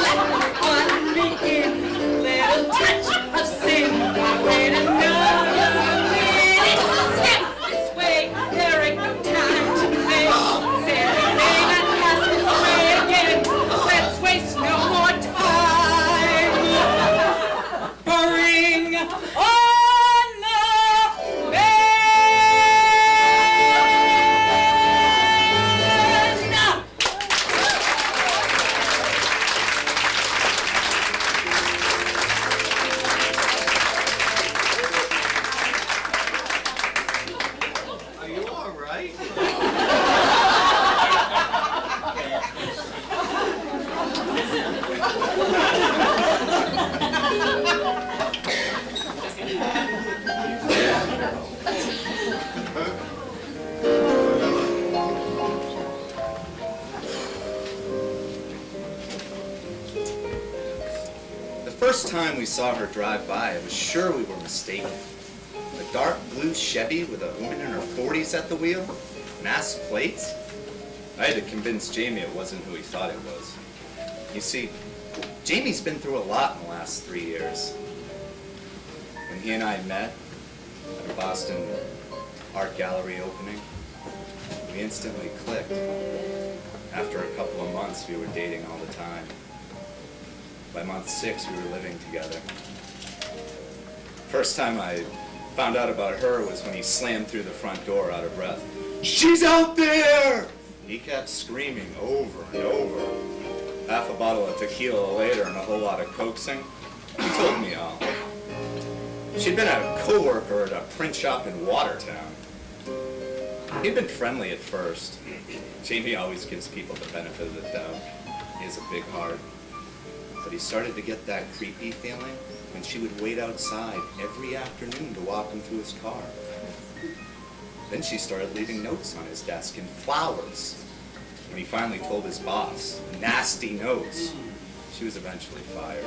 let the fun begin. Little touch of sin, wait another minute. Step this way, there ain't no time to play. Say we may not pass this way again. Let's waste no more time. Bring on the band. Are you all right? The first time we saw her drive by, I was sure we were mistaken. A dark blue Chevy with a woman in her 40s at the wheel? Mass plates? I had to convince Jamie it wasn't who he thought it was. You see, Jamie's been through a lot in the last 3 years. When he and I met at a Boston art gallery opening, we instantly clicked. After a couple of months, we were dating all the time. By month 6, we were living together. First time I found out about her was when he slammed through the front door out of breath. "She's out there!" He kept screaming over and over. Half a bottle of tequila later and a whole lot of coaxing, he told me all. She'd been a co-worker at a print shop in Watertown. He'd been friendly at first. Jamie always gives people the benefit of the doubt. He has a big heart. But he started to get that creepy feeling when she would wait outside every afternoon to walk him to his car. Then she started leaving notes on his desk and flowers. When he finally told his boss, nasty notes, she was eventually fired.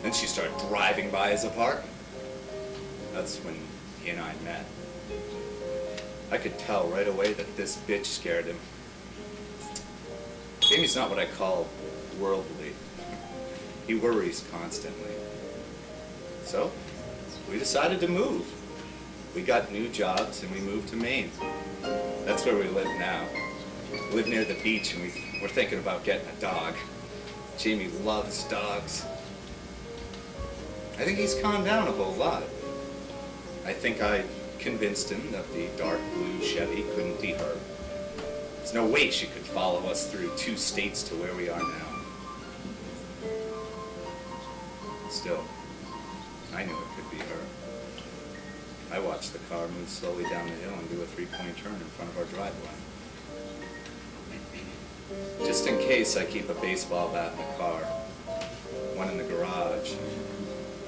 Then she started driving by his apartment. That's when he and I met. I could tell right away that this bitch scared him. Jamie's not what I call worldly. He worries constantly. So, we decided to move. We got new jobs and we moved to Maine. That's where we live now. We live near the beach and we're thinking about getting a dog. Jamie loves dogs. I think he's calmed down a whole lot. I think I convinced him that the dark blue Chevy couldn't be her. There's no way she could follow us through 2 states to where we are now. Still, I knew it could be her. I watched the car move slowly down the hill and do a 3-point turn in front of our driveway. Just in case, I keep a baseball bat in the car, one in the garage,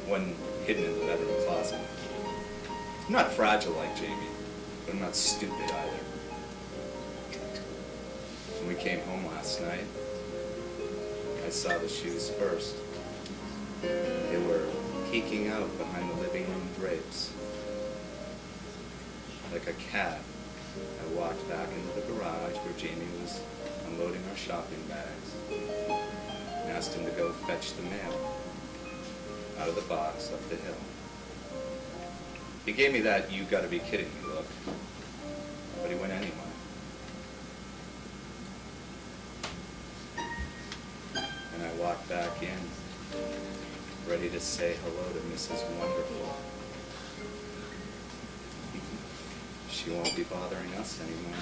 one hidden in the bedroom closet. I'm not fragile like Jamie, but I'm not stupid either. When we came home last night, I saw the shoes first. They were peeking out behind the living room drapes. Like a cat, I walked back into the garage where Jamie was unloading our shopping bags and asked him to go fetch the mail out of the box up the hill. He gave me that "you gotta be kidding me" look, but he went anyway. walk back in, ready to say hello to Mrs. Wonderful. She won't be bothering us anymore.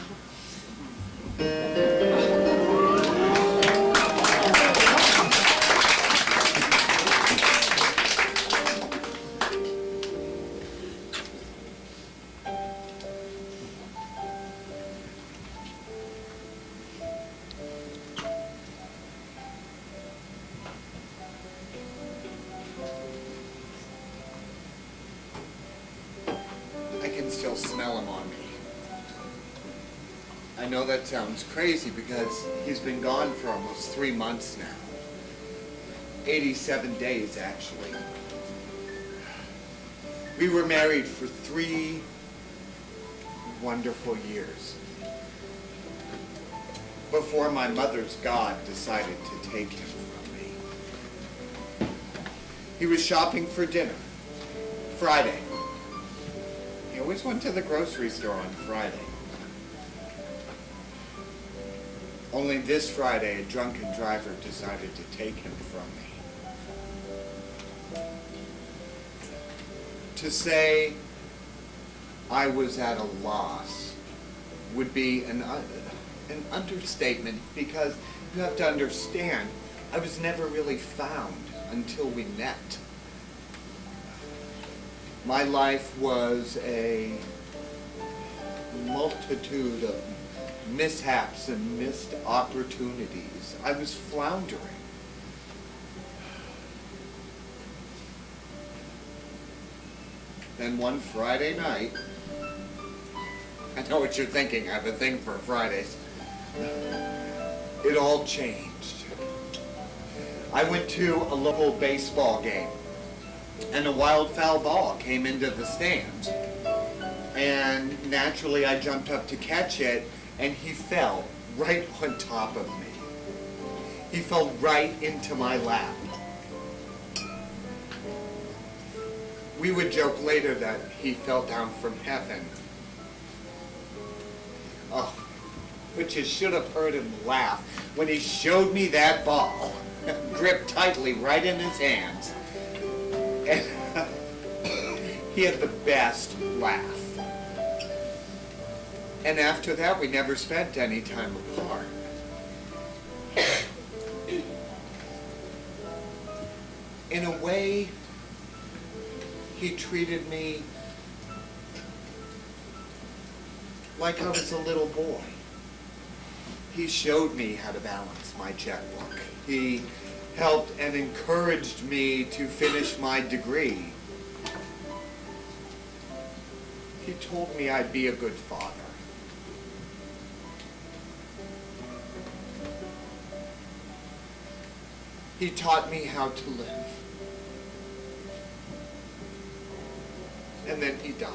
I can still smell him on me. I know that sounds crazy because he's been gone for almost 3 months now. 87 days, actually. We were married for 3 wonderful years before my mother's God decided to take him from me. He was shopping for dinner, Friday. He always went to the grocery store on Friday. Only this Friday, a drunken driver decided to take him from me. To say I was at a loss would be an understatement, because you have to understand, I was never really found until we met. My life was a multitude of mishaps and missed opportunities. I was floundering. Then one Friday night, I know what you're thinking, I have a thing for Fridays. It all changed. I went to a local baseball game, and a wild foul ball came into the stands. And naturally I jumped up to catch it, and he fell right on top of me. He fell right into my lap. We would joke later that he fell down from heaven. Oh, but you should have heard him laugh when he showed me that ball, gripped tightly right in his hands. And he had the best laugh. And after that, we never spent any time apart. In a way, he treated me like I was a little boy. He showed me how to balance my checkbook. He helped and encouraged me to finish my degree. He told me I'd be a good father. He taught me how to live. And then he died.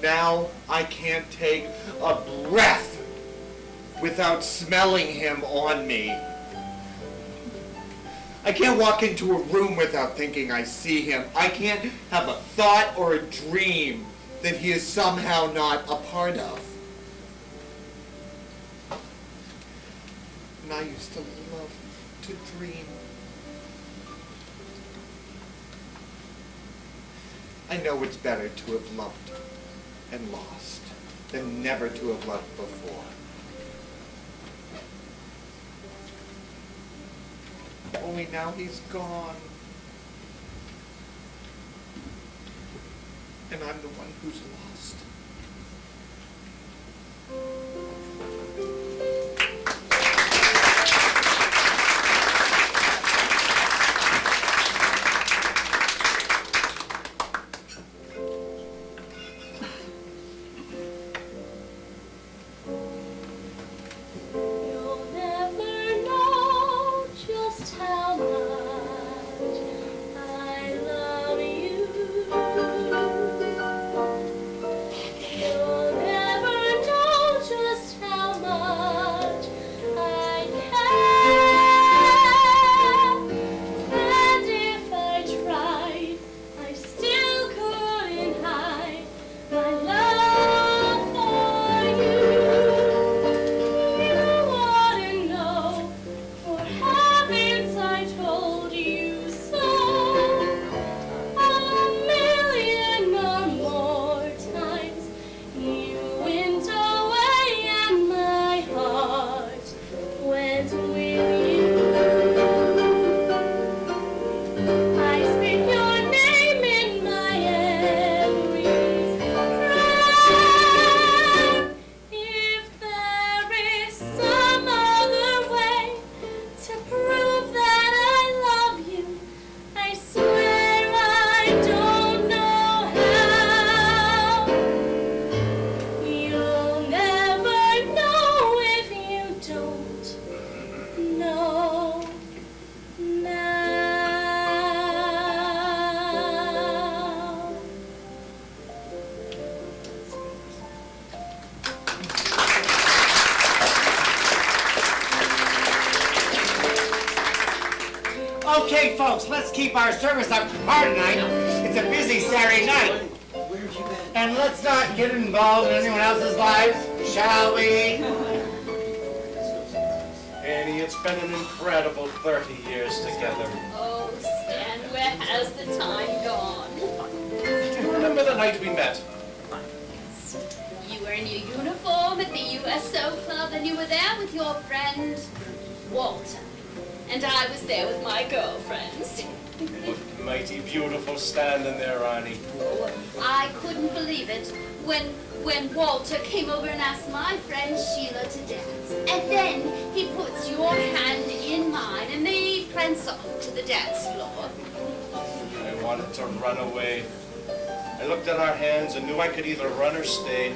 Now I can't take a breath without smelling him on me. I can't walk into a room without thinking I see him. I can't have a thought or a dream that he is somehow not a part of. And I used to love to dream. I know it's better to have loved and lost than never to have loved before. Only now he's gone. And I'm the one who's lost. You'll never know just how much I love you. Okay, folks, let's keep our service up to par tonight. It's a busy Saturday night. And let's not get involved in anyone else's lives, shall we? Annie, it's been an incredible 30 years together. Oh, Stan, where has the time gone? Do you remember the night we met? You were in your uniform at the USO Club, and you were there with your friend, Walter. And I was there with my girlfriends. You looked mighty beautiful standing there, Annie. Oh, I couldn't believe it when Walter came over and asked my friend Sheila to dance. And then he puts your hand in mine, and they prance off to the dance floor. I wanted to run away. I looked at our hands and knew I could either run or stay.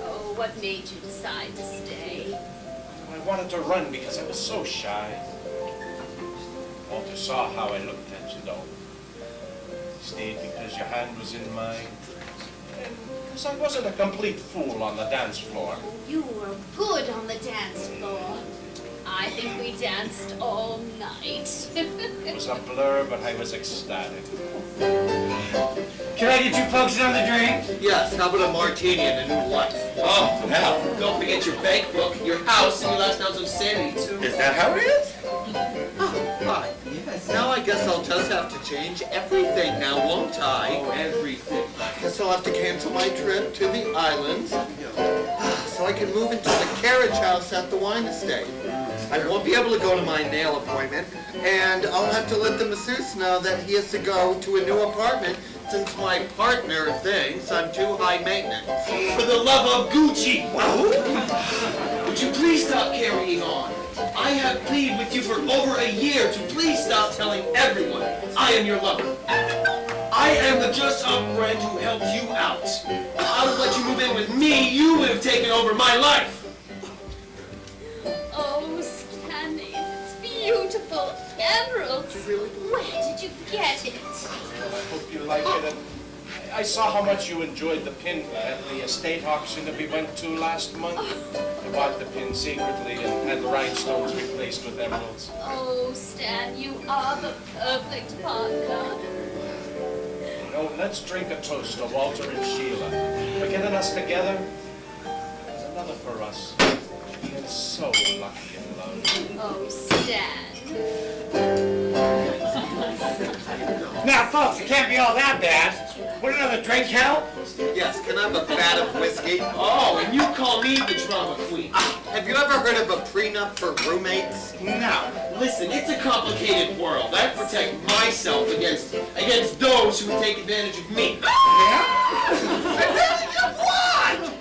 Oh, what made you decide to stay? I wanted to run because I was so shy. Walter saw how I looked at you, though. Stayed because your hand was in mine. And because I wasn't a complete fool on the dance floor. You were good on the dance floor. I think we danced all night. It was a blur, but I was ecstatic. Can I get you folks another drink? Yes, how about a martini and a new life? Oh, now, don't forget your bank book, your house, and your last ounce of sanity, too. Is that how it is? Oh, fine. Yes. Now I guess I'll just have to change everything now, won't I? Oh, everything. Guess I'll have to cancel my trip to the islands so I can move into the carriage house at the wine estate. I won't be able to go to my nail appointment, and I'll have to let the masseuse know that he has to go to a new apartment since my partner thinks I'm too high maintenance. For the love of Gucci! Would you please stop carrying on? I have pleaded with you for over a year to please stop telling everyone I am your lover. I am the just up friend who helped you out. If I would let you move in with me, you would have taken over my life. Oh, Stanley, it's beautiful. Emeralds. Where did you get it? I hope you like it. And I saw how much you enjoyed the pin at the estate auction that we went to last month. I bought the pin secretly and had the rhinestones replaced with emeralds. Oh, Stan, you are the perfect partner. No, let's drink a toast to Walter and Sheila for getting us together. There's another for us. Being so lucky in love. Oh, Stan. Now, folks, it can't be all that bad. Would another drink help? Yes, can I have a vat of whiskey? Oh, and you call me the drama queen. Have you ever heard of a prenup for roommates? No. Listen, it's a complicated world. I protect myself against those who would take advantage of me. Advantage of what?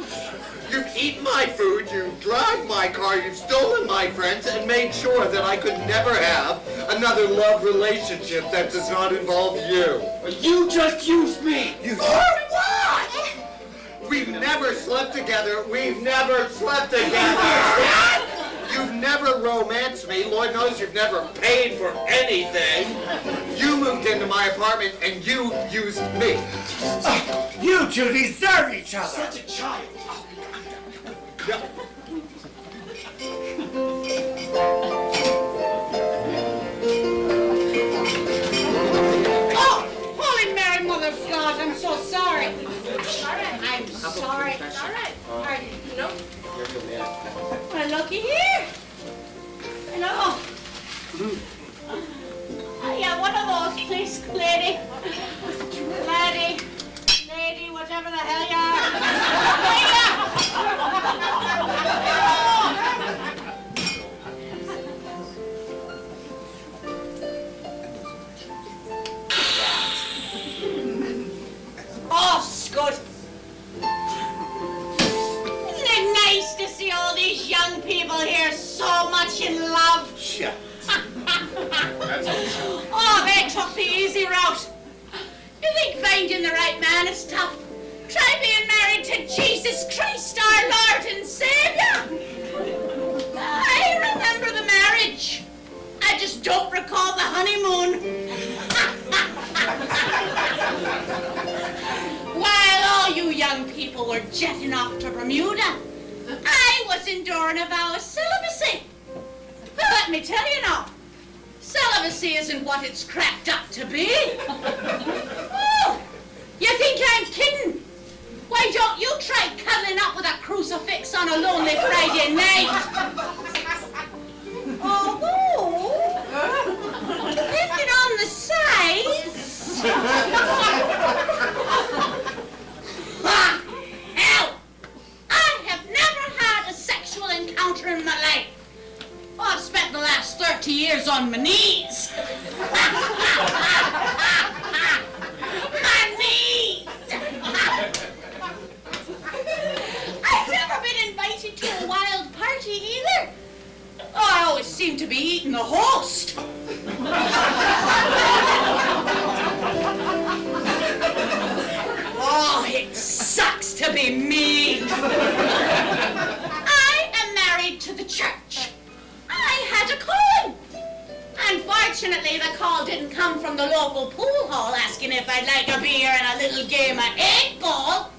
You've eaten my food, you've driven my car, you've stolen my friends, and made sure that I could never have another love relationship that does not involve you. You just used me. What? We've never slept together. We've never slept together. You've never romanced me. Lord knows you've never paid for anything. You moved into my apartment and you used me. You two deserve each other. Such a child. Yeah. Oh, Holy Mary, Mother of God, I'm so sorry. All right. I'm sorry. It's all right. All right. No. Well, looky here. Hello. Yeah, one of those, please, lady. Lady, whatever the hell you are. Oh, Scott. Isn't it nice to see all these young people here so much in love? Yeah. Oh, they took the easy route. You think finding the right man is tough? Try being married to Jesus Christ, our Lord and Savior. I remember the marriage. I just don't recall the honeymoon. While all you young people were jetting off to Bermuda, I was enduring a vow of celibacy. Well, let me tell you now, Celibacy isn't what it's cracked up to be. Oh, you think I'm kidding? Why don't you try cuddling up with a crucifix on a lonely Friday night? Although, depending on the size... Hell! I have never had a sexual encounter in my life. I've spent the last 30 years on my knees. My knees! I've never been invited to a wild party either. Oh, I always seem to be eating the host. Oh, it sucks to be me. I am married to the church. I had a calling. Unfortunately, the call didn't come from the local pool hall asking if I'd like a beer and a little game of egg ball.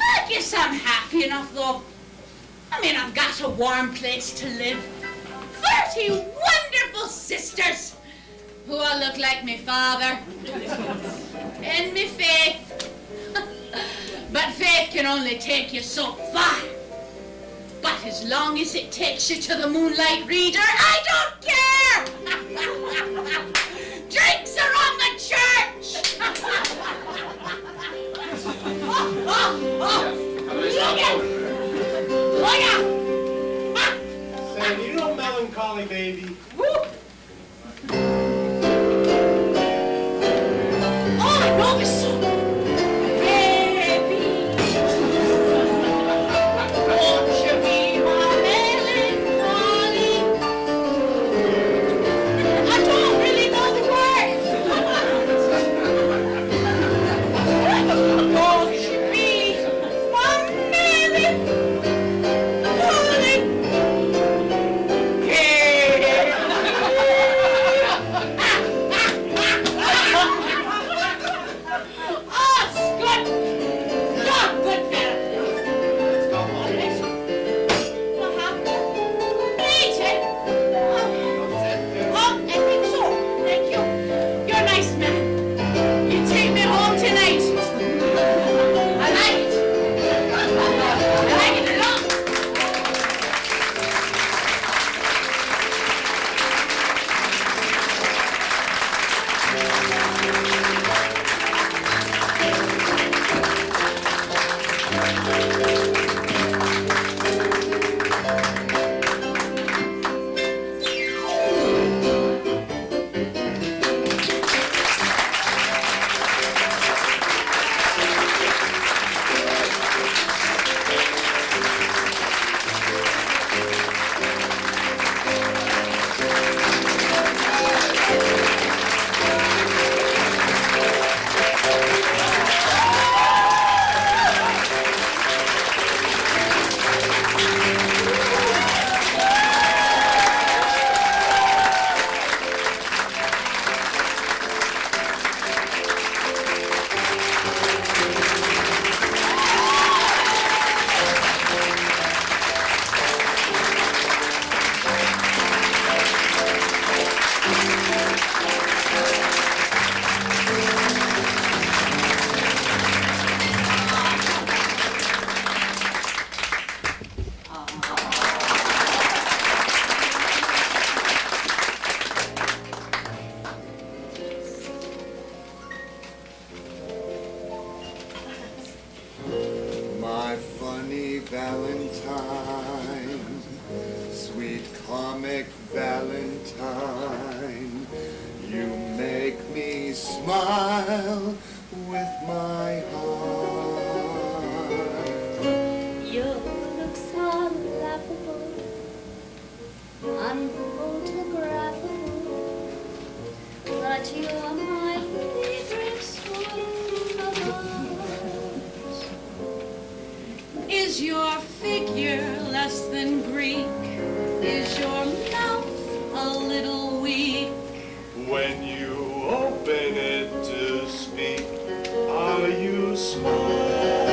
I guess I'm happy enough, though. I mean, I've got a warm place to live. 30 wonderful sisters who all look like me father. And me Faith. But Faith can only take you so far. But as long as it takes you to the Moonlight Reader, I don't care! Drinks are on the church! Look out! Sam, you know Melancholy Baby? Woo! Oh, I know this song! Baby, won't you be my melancholy? I don't really know the words. Won't you be my melancholy? Valentine, sweet comic Valentine, you make me smile with my heart. Your looks are laughable, unphotographable, but you're my favorite sort of art. Is your figure less than Greek? Is your mouth a little weak? When you open it to speak, are you smart?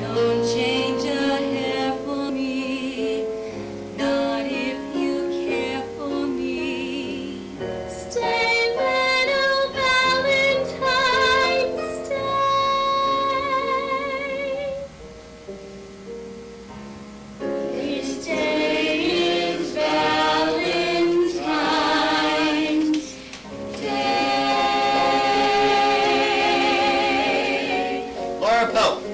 Don't change a hair for me, Carpe.